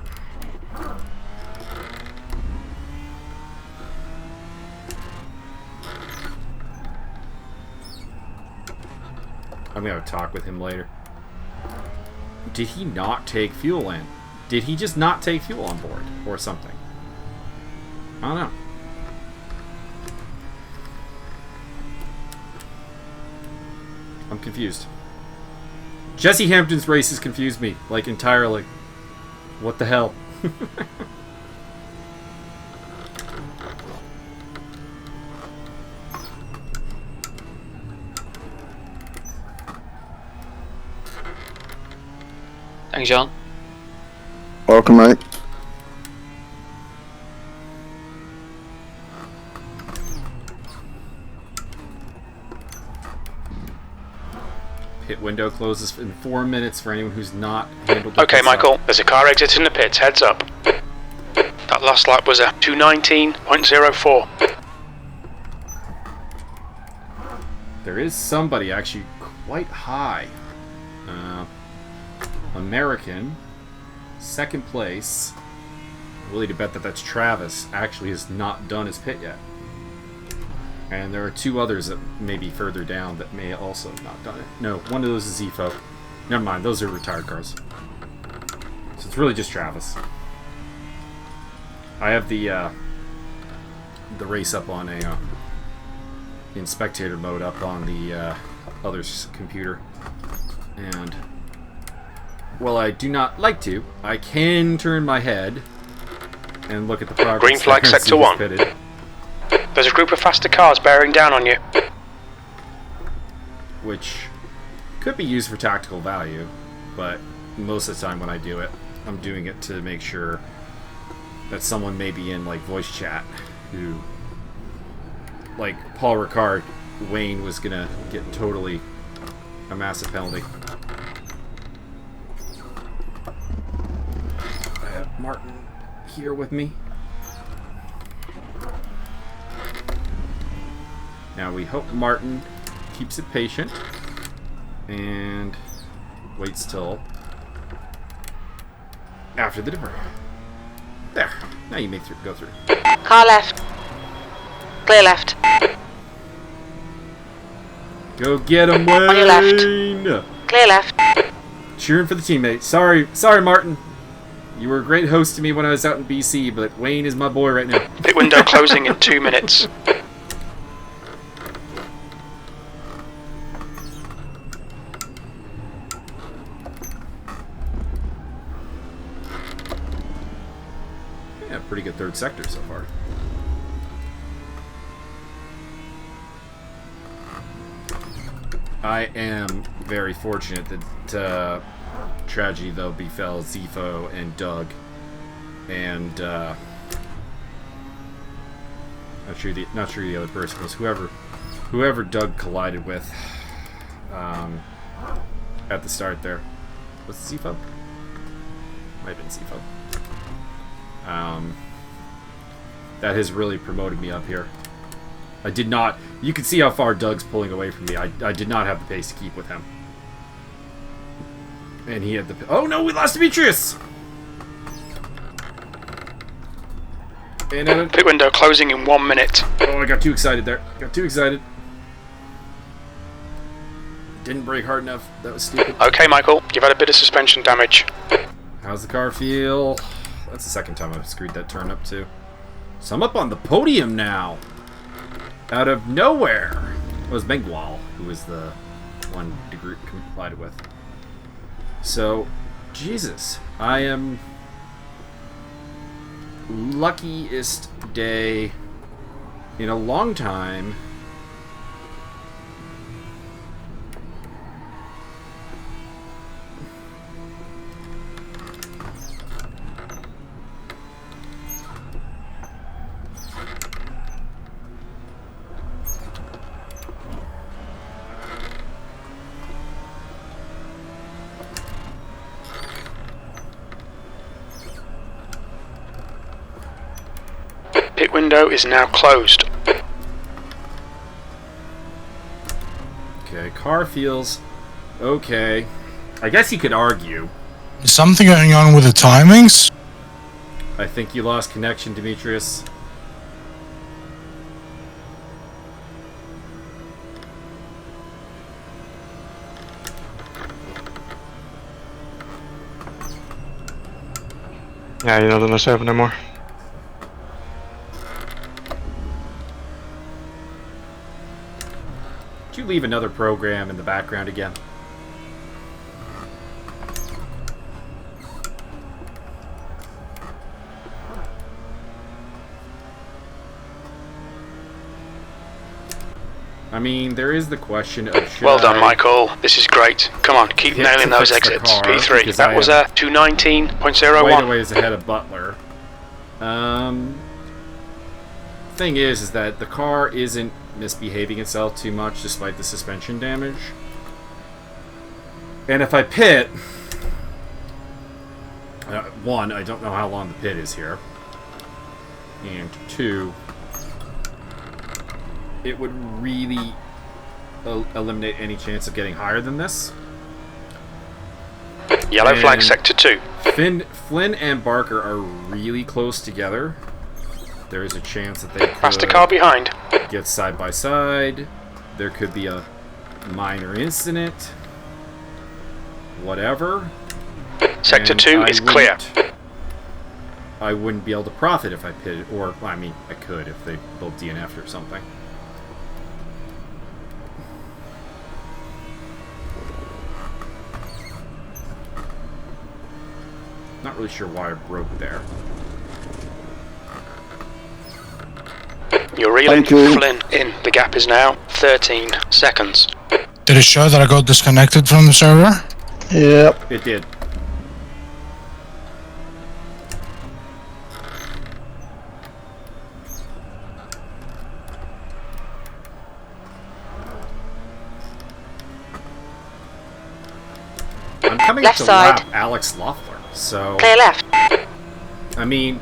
I'm gonna talk with him later. Did he not take fuel in? Did he just not take fuel on board? Or something? I don't know. I'm confused. Jesse Hampton's races confused me, like, entirely. What the hell? Thanks, John. Welcome, mate. Pit window closes in 4 minutes for anyone who's not handled the Okay, pit Michael, stop. there's a car exiting the pits. Heads up. That last lap was a 2:19.04. There is somebody actually quite high. American, 2nd place. Willing to bet that that's Travis. Actually has not done his pit yet. And there are 2 others that may be further down that may also have not done it. No, one of those is Zifo. Never mind, those are retired cars. So it's really just Travis. I have the race up on a in spectator mode up on the other's computer, and while I do not like to, I can turn my head and look at the progress. Green flag and see sector who's 1. pitted. There's a group of faster cars bearing down on you. Which could be used for tactical value, but most of the time when I do it, I'm doing it to make sure that someone may be in, like, voice chat who, like Paul Ricard, Wayne was gonna get totally a massive penalty. I have Martin here with me. Now we hope Martin keeps it patient and waits till after the dipper. There. Now you may go through. Car left. Clear left. Go get him, Wayne! On your left. Clear left. Cheering for the teammate. Sorry, Martin. You were a great host to me when I was out in BC, but Wayne is my boy right now. Pit window closing in 2 minutes. Yeah, pretty good 3rd sector so far. I am very fortunate that tragedy, though, befell Zifo and Doug, and not sure the other person was whoever Doug collided with at the start there. Was it Zifo? Might have been CFO. That has really promoted me up here. I did not... You can see how far Doug's pulling away from me. I did not have the pace to keep with him. And he had the... Oh no, we lost Demetrius! And Pit window closing in 1 minute. Oh, I got too excited there. Got too excited. Didn't brake hard enough. That was stupid. Okay, Michael, you've had a bit of suspension damage. How's the car feel? That's the second time I've screwed that turn up too. So I'm up on the podium now. Out of nowhere. It was Bengual who was the one the group complied with. So, Jesus, I am luckiest day in a long time. Pit window is now closed. Okay, car feels okay. I guess you could argue. Is something going on with the timings? I think you lost connection, Demetrius. Yeah, you're not on the server no more. Did you leave another program in the background again? I mean, there is the question of should Well done, I Michael. This is great. Come on, keep hit nailing to those fix the exits. car, P3. because That I was am a 219.01. Quite a ways ahead of Butler. Thing is that the car isn't misbehaving itself too much despite the suspension damage. And if I pit, one, I don't know how long the pit is here, and two, it would really eliminate any chance of getting higher than this. Yellow And flag sector 2. Flynn and Barker are really close together. There is a chance that they could Faster car behind. get side by side. There could be a minor incident. Whatever. Sector And 2 I is clear. I wouldn't be able to profit if I pitted, or I mean, I could if they both DNF'd or something. Not really sure why I broke there. You're reeling. Thank you. Flynn in. The gap is now 13 seconds. Did it show that I got disconnected from the server? Yep. It did. I'm coming Left to side. lap Alex Loeffler, so Clear left. I mean,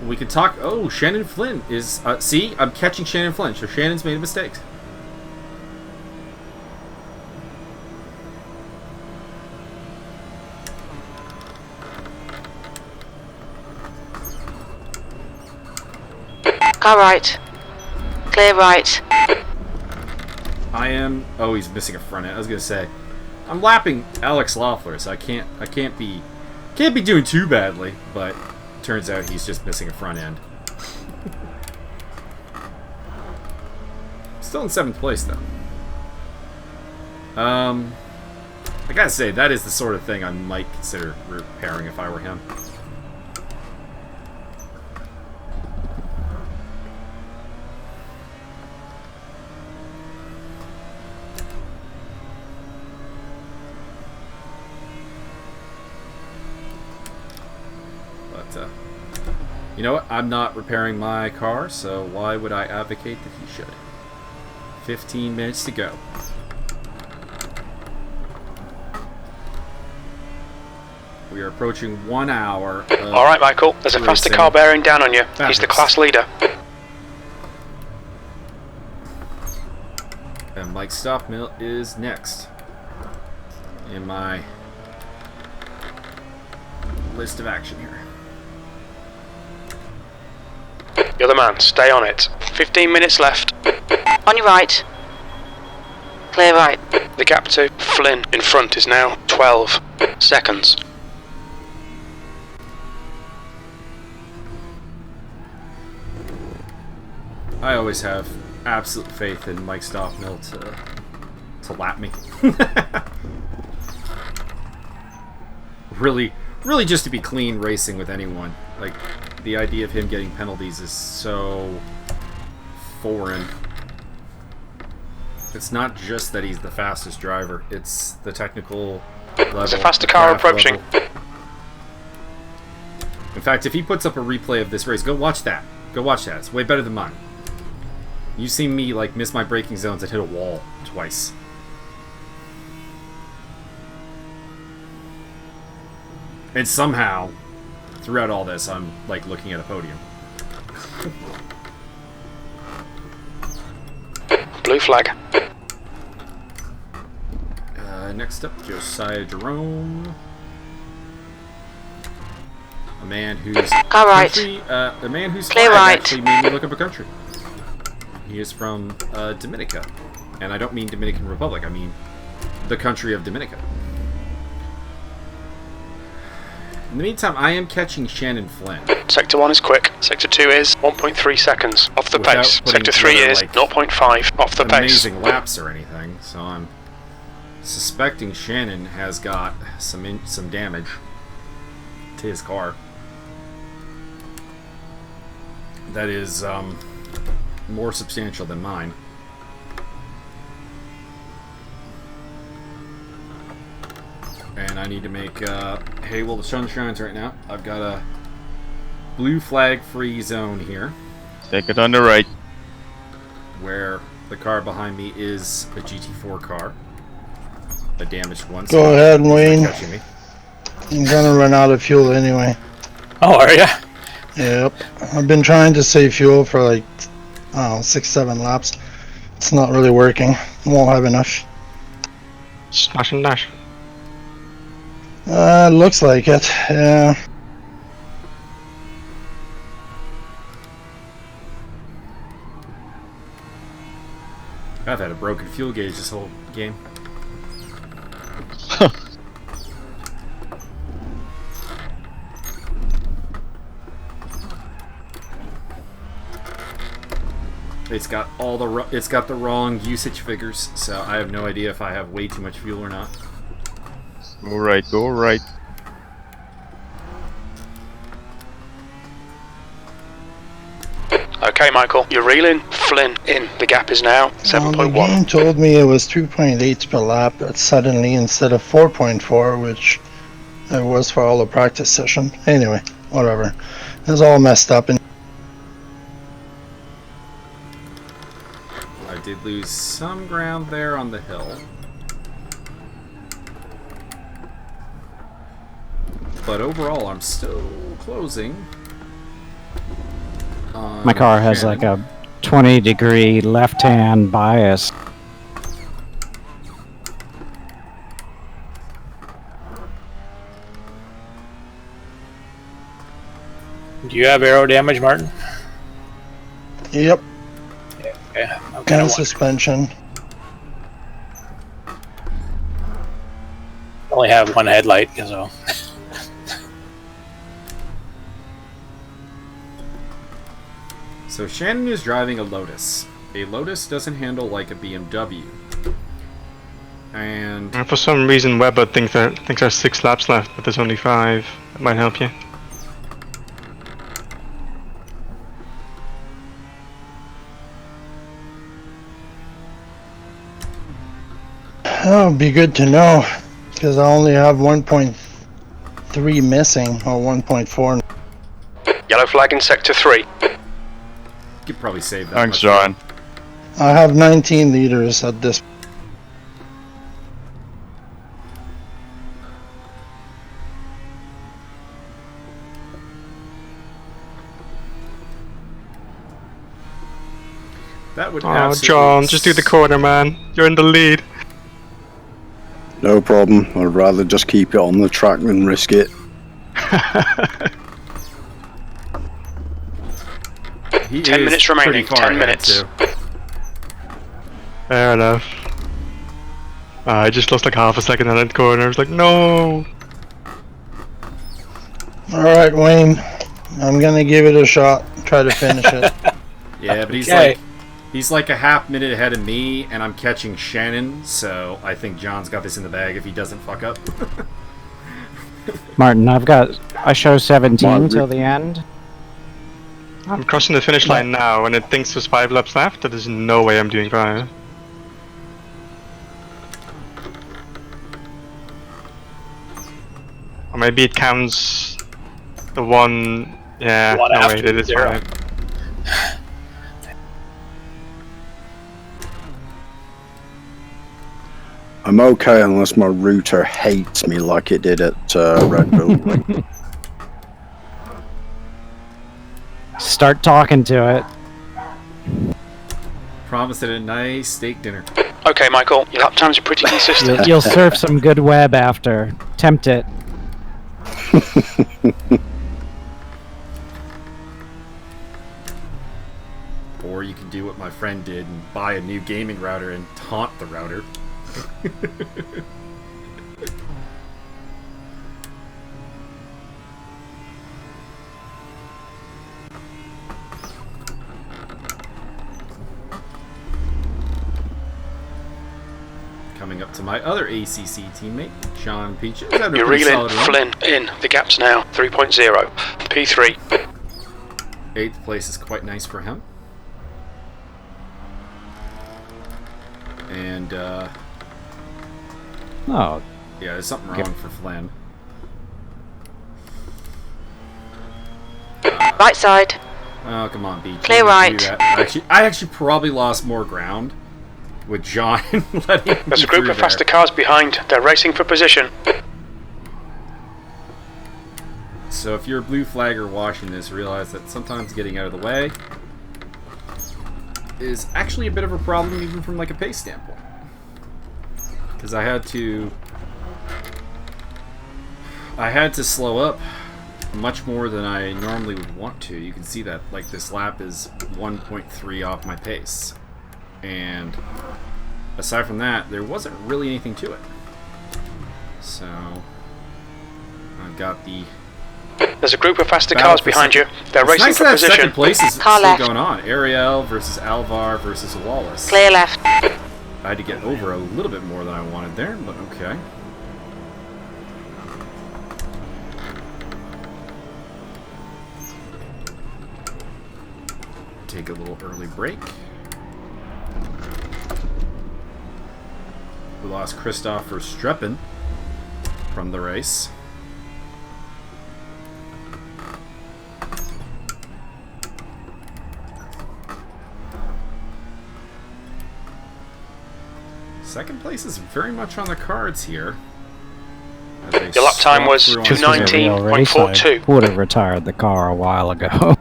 we could talk. Oh, Shannon Flynn is. See, I'm catching Shannon Flynn, so Shannon's made a mistake. Car right. Clear right. I am. Oh, he's missing a front end. I was gonna say, I'm lapping Alex Loeffler, so I can't be doing too badly. But turns out he's just missing a front end. Still in 7th place though. I gotta say that is the sort of thing I might consider repairing if I were him. But, you know what? I'm not repairing my car, so why would I advocate that he should? 15 minutes to go. We are approaching 1 hour. Alright, Michael, there's a faster car bearing down on you. He's the class leader. And Mike Stockmill is next in my list of action here. You're the man, stay on it. 15 minutes left. On your right. Clear right. The gap to Flynn in front is now 12 seconds. I always have absolute faith in Mike Stockmill to lap me. really just to be clean racing with anyone. Like, the idea of him getting penalties is so foreign. It's not just that he's the fastest driver, it's the technical level. There's a faster car approaching. Level. In fact, if he puts up a replay of this race, go watch that. Go watch that. It's way better than mine. You've seen me, like, miss my braking zones and hit a wall twice. And somehow, throughout all this, I'm, like, looking at a podium. Blue flag. Next up, Josiah Jerome. A man whose Car right. country, a man whose Clear flag right. actually made me look up a country. He is from Dominica, and I don't mean Dominican Republic. I mean the country of Dominica. In the meantime, I am catching Shannon Flynn. Sector 1 is quick. Sector 2 is 1.3 seconds off the Without pace. putting Sector 3 together, is like, 0.5 off the pace. Amazing laps or anything, so I'm suspecting Shannon has got some damage to his car. That is more substantial than mine. And I need to make hay while the sun shines right now. I've got a blue flag free zone here Take it on the right. where the car behind me is a GT4 car, a damaged one. Go ahead, he's not Wayne. catching me. I'm gonna run out of fuel anyway. Oh, are ya? Yep. I've been trying to save fuel for like, I don't know, 6-7 laps. It's not really working. Won't have enough. Smash and dash. Looks like it. Yeah. I've had a broken fuel gauge this whole game. It's got all it's got the wrong usage figures, so I have no idea if I have way too much fuel or not. Go right, go right. Okay, Michael, you're reeling. Flynn in. The gap is now The 7.1. game told me it was 2.8 per lap, but suddenly instead of 4.4, which it was for all the practice session. Anyway, whatever. It's all messed up. And I did lose some ground there on the hill. But overall, I'm still closing. My car has like a 20-degree left-hand bias. Do you have aero damage, Martin? yep, Yeah. and suspension. Only have one headlight, so. So Shannon is driving a Lotus. A Lotus doesn't handle like a BMW. And And for some reason, Webber thinks there's 6 laps left, but there's only 5. That might help you. That would be good to know, because I only have 1.3 missing, or 1.4. Yellow flag in sector 3. you could probably save that. Thanks, much. John. I have 19 liters at this. That would Oh, absolutely John, just do the corner, man. You're in the lead. No problem. I'd rather just keep it on the track than risk it. He 10 is minutes pretty remaining. far 10 ahead, minutes. too. Fair enough. I just lost like half a second on that corner. I was like, no. Alright, Wayne. I'm gonna give it a shot. Try to finish it. Yeah, but Okay. he's like a half minute ahead of me, and I'm catching Shannon, so I think John's got this in the bag if he doesn't fuck up. Martin, I show 17 Martin. till the end. I'm crossing the finish line now, and it thinks there's 5 laps left. There's no way I'm doing 5. Or maybe it counts the one. Yeah, One no after wait, it is 0. 5. I'm okay unless my router hates me like it did at Red Bull. Start talking to it. Promised it a nice steak dinner. Okay, Michael, your lap times are pretty consistent. You'll surf some good web after. Tempt it. Or you can do what my friend did and buy a new gaming router and taunt the router. Coming up to my other ACC teammate, Sean Peaches. You're reeling Flynn in. The gap's now 3.0. P3. 8th place is quite nice for him. And, Oh, yeah, there's something wrong for Flynn. Right side. Oh, come on, BG. Clear Do right. that. I actually probably lost more ground with John letting me There's a group through of faster there. cars behind. They're racing for position. So if you're a blue flagger watching this, realize that sometimes getting out of the way is actually a bit of a problem even from like a pace standpoint. Because I had to slow up much more than I normally would want to. You can see that like this lap is 1.3 off my pace. And aside from that, there wasn't really anything to it. So I've got the There's a group of faster battle cars for behind you. second. They're It's racing nice for that position. second place is Car still left. going on. Ariel versus Alvar versus Wallace. Clear left. I had to get over a little bit more than I wanted there, but okay. Take a little early break. We lost Christopher Streppen from the race. Second place is very much on the cards here. as they Your lap time swap was through on this is a real race. 2:19.42. I would have retired the car a while ago.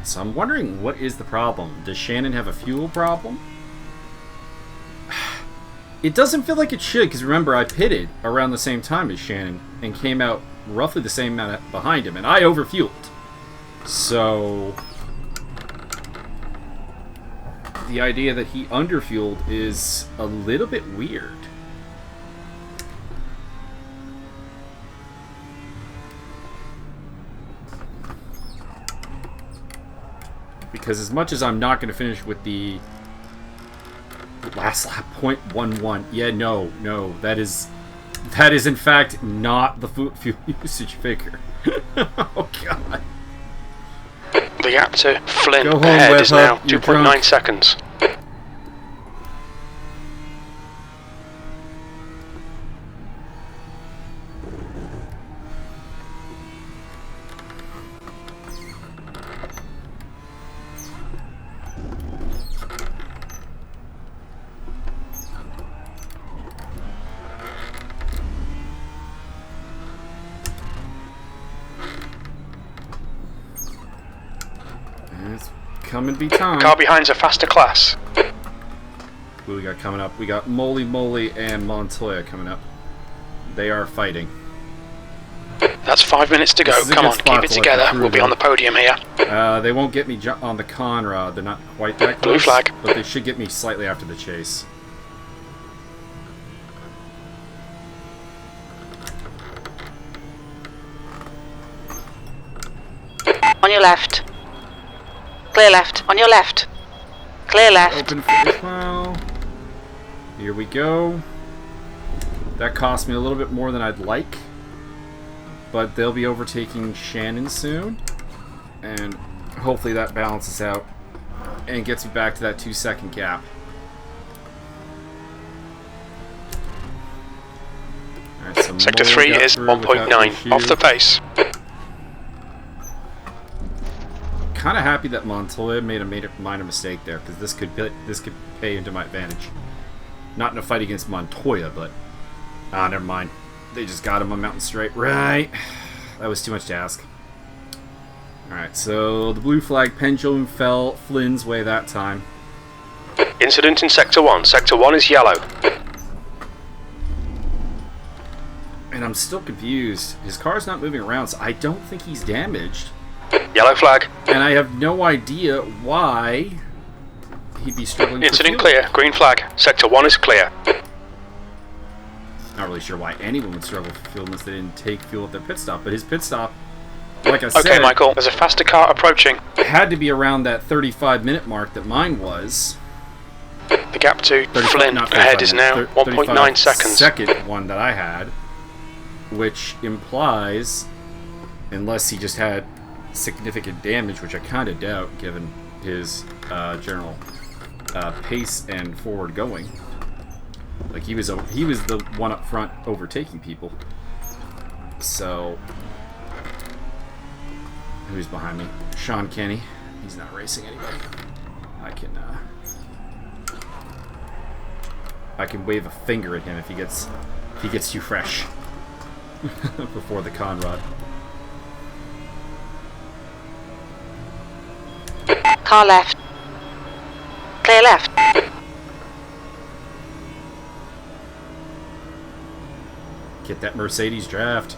So I'm wondering, what is the problem? Does Shannon have a fuel problem? It doesn't feel like it should, because remember, I pitted around the same time as Shannon and came out roughly the same amount behind him, and I overfueled. So the idea that he underfueled is a little bit weird. Because as much as I'm not going to finish with the last lap 0.11, yeah, no, that is in fact not the fuel usage figure. Oh god. The gap to Flynn Go home, ahead is now Webhub, you're 2.9 drunk. seconds. come and be time. Car behind's a faster class. Who we got coming up? We got Moly Moly and Montoya coming up. They are fighting. That's 5 minutes to go. This is a Come good on, spot keep it to let the together. crew We'll be go. on the podium here. They won't get me on the Conrad. They're not quite that Blue close. flag. But they should get me slightly after the chase. On your left. Clear left. On your left. Clear left. Open finish well. Here we go. That cost me a little bit more than I'd like. But they'll be overtaking Shannon soon. And hopefully that balances out and gets me back to that 2-second gap. Alright, so Sector Moly 3 got is through without 1.9. issue. Off the pace. Kind of happy that Montoya made a minor mistake there, because this could pay into my advantage. Not in a fight against Montoya, but never mind. They just got him on Mountain Straight. Right. That was too much to ask. Alright, so the blue flag pendulum fell Flynn's way that time. Incident in Sector 1. Sector 1 is yellow. And I'm still confused. His car's not moving around, so I don't think he's damaged. Yellow flag. And I have no idea why he'd be struggling for Incident fuel. clear. Green flag. Sector 1 is clear. Not really sure why anyone would struggle for fuel unless they didn't take fuel at their pit stop, but his pit stop, like I Okay, said, Michael. There's a faster car approaching. had to be around that 35-minute mark that mine was. The gap to 35 Flynn not ahead 35 is now 1.9 seconds. Second one that I had, which implies, unless he just had significant damage, which I kind of doubt given his general pace and forward going. Like he was the one up front overtaking people. So who's behind me? Sean Kenny. He's not racing anybody. I can wave a finger at him if he gets too fresh before the Conrad. Car left. Clear left. Get that Mercedes draft.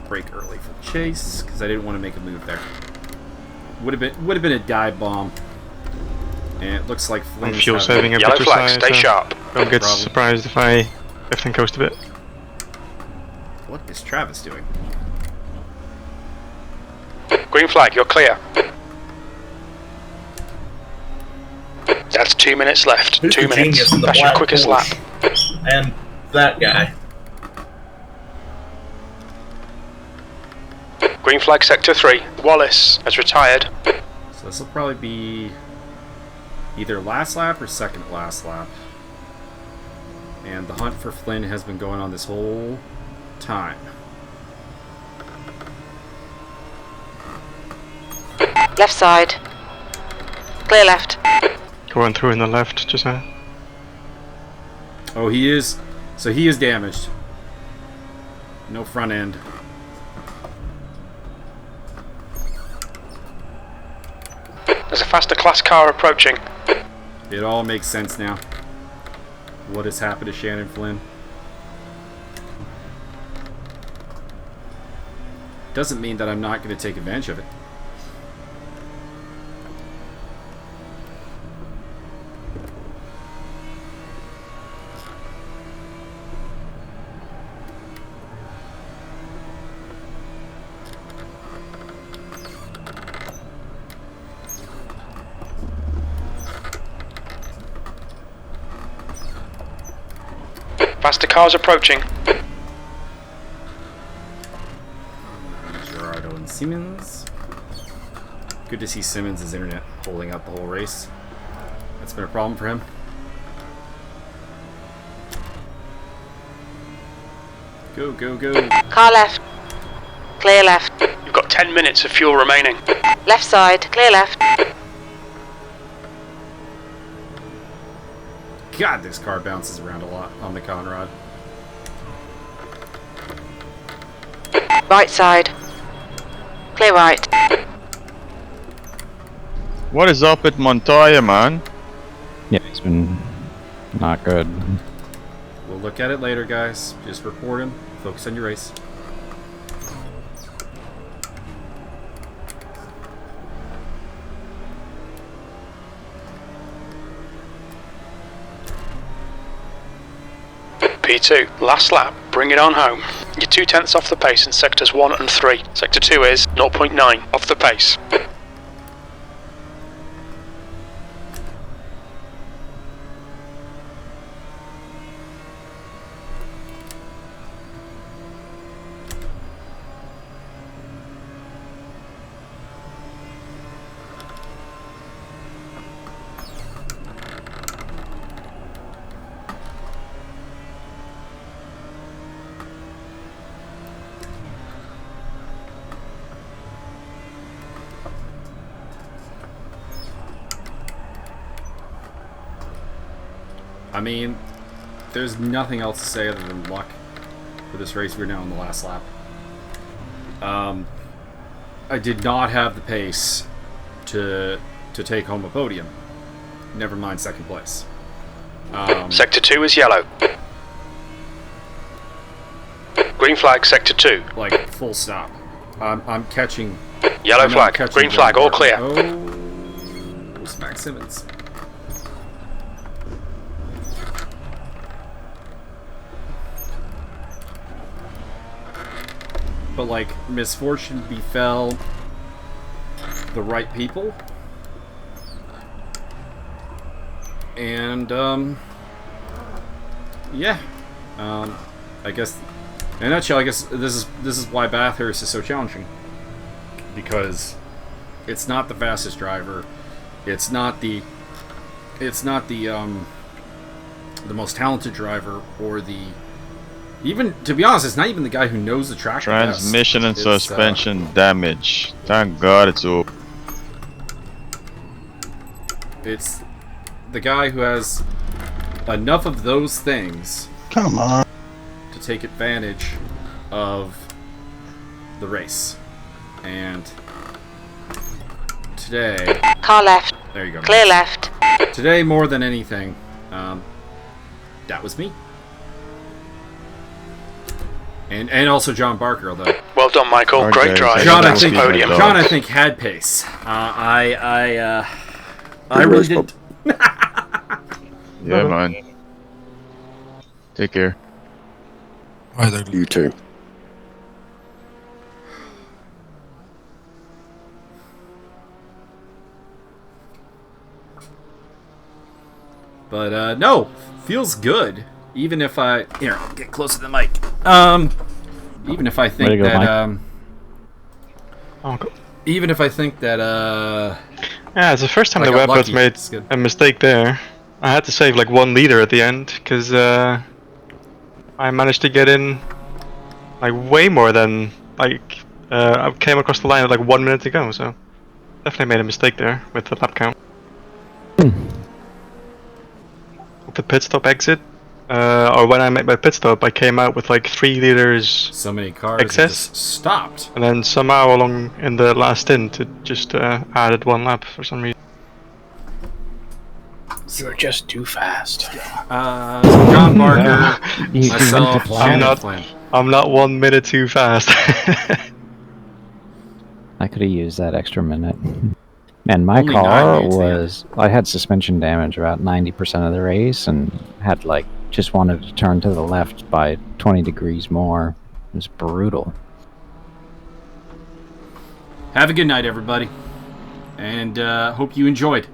Brake early for the chase because I didn't want to make a move there. Would have been a dive bomb. And it looks like I'm Flynn's fuel saving a Yellow bit flag. side, Stay so sharp. don't get problem. surprised if everything coast a bit. What is Travis doing? Green flag. You're clear. That's 2 minutes left. Who's 2 the minutes. genius in the That's your black quickest lap. Porsche? And that guy. Green flag Sector 3. Wallace has retired. So this will probably be either last lap or second last lap. And the hunt for Flynn has been going on this whole time. Left side. Clear left. Going through in the left just now. Oh, he is. So he is damaged. No front end. There's a faster class car approaching. It all makes sense now. What has happened to Shannon Flynn? Doesn't mean that I'm not going to take advantage of it. Faster cars approaching. Gerardo and Simmons. Good to see Simmons' internet holding up the whole race. That's been a problem for him. Go, go, go. Car left. Clear left. You've got 10 minutes of fuel remaining. Left side. Clear left. God, this car bounces around a lot on the Conrad. Right side. Clear right. What is up with Montoya, man? Yeah, it's been not good. We'll look at it later, guys. Just report him. Focus on your race. P2, last lap, bring it on home. You're 2/10 off the pace in sectors 1 and 3. Sector 2 is 0.9 off the pace. I mean, there's nothing else to say other than luck for this race. We're now in the last lap. I did not have the pace to take home a podium. Never mind second place. Sector 2 is yellow. Green flag, sector 2. Like, full stop. I'm catching... Yellow flag, green flag, all clear. Oh, Smack Simmons. But, like, misfortune befell the right people. And, yeah. I guess, in a nutshell, I guess this is why Bathurst is so challenging. Because it's not the fastest driver. It's not the most talented driver, or the... Even, to be honest, it's not even the guy who knows the track the best. Transmission and suspension damage. Thank God it's over. It's the guy who has enough of those things. Come on. To take advantage of the race. And today... Car left. There you go. Clear left. Today, more than anything, that was me. And also John Barker, although... Well done, Michael. Okay, Great drive. John, I That's think, the podium. John, I think, had pace. I really didn't. Yeah, man. Take care. You too. But, no, feels good. Even if I... Here, I'll get close to the mic. Even if I think go, that, Oh, even if I think that, yeah, it's the first time I the got Webbots lucky. made It's good. a mistake there. I had to save like 1 liter at the end, because I managed to get in like way more than like I came across the line with like 1 minute to go, so definitely made a mistake there with the lap count. With the pit stop exit, or when I made my pit stop, I came out with like 3 liters so many cars excess, just stopped. and then somehow along in the last stint it just added 1 lap for some reason. You were just too fast. So John Barker, myself, I'm not 1 minute too fast. I could have used that extra minute. Man, my Only 9 car minutes, was... I had suspension damage about 90% of the race, and had, like, just wanted to turn to the left by 20 degrees more. It was brutal. Have a good night, everybody. And hope you enjoyed.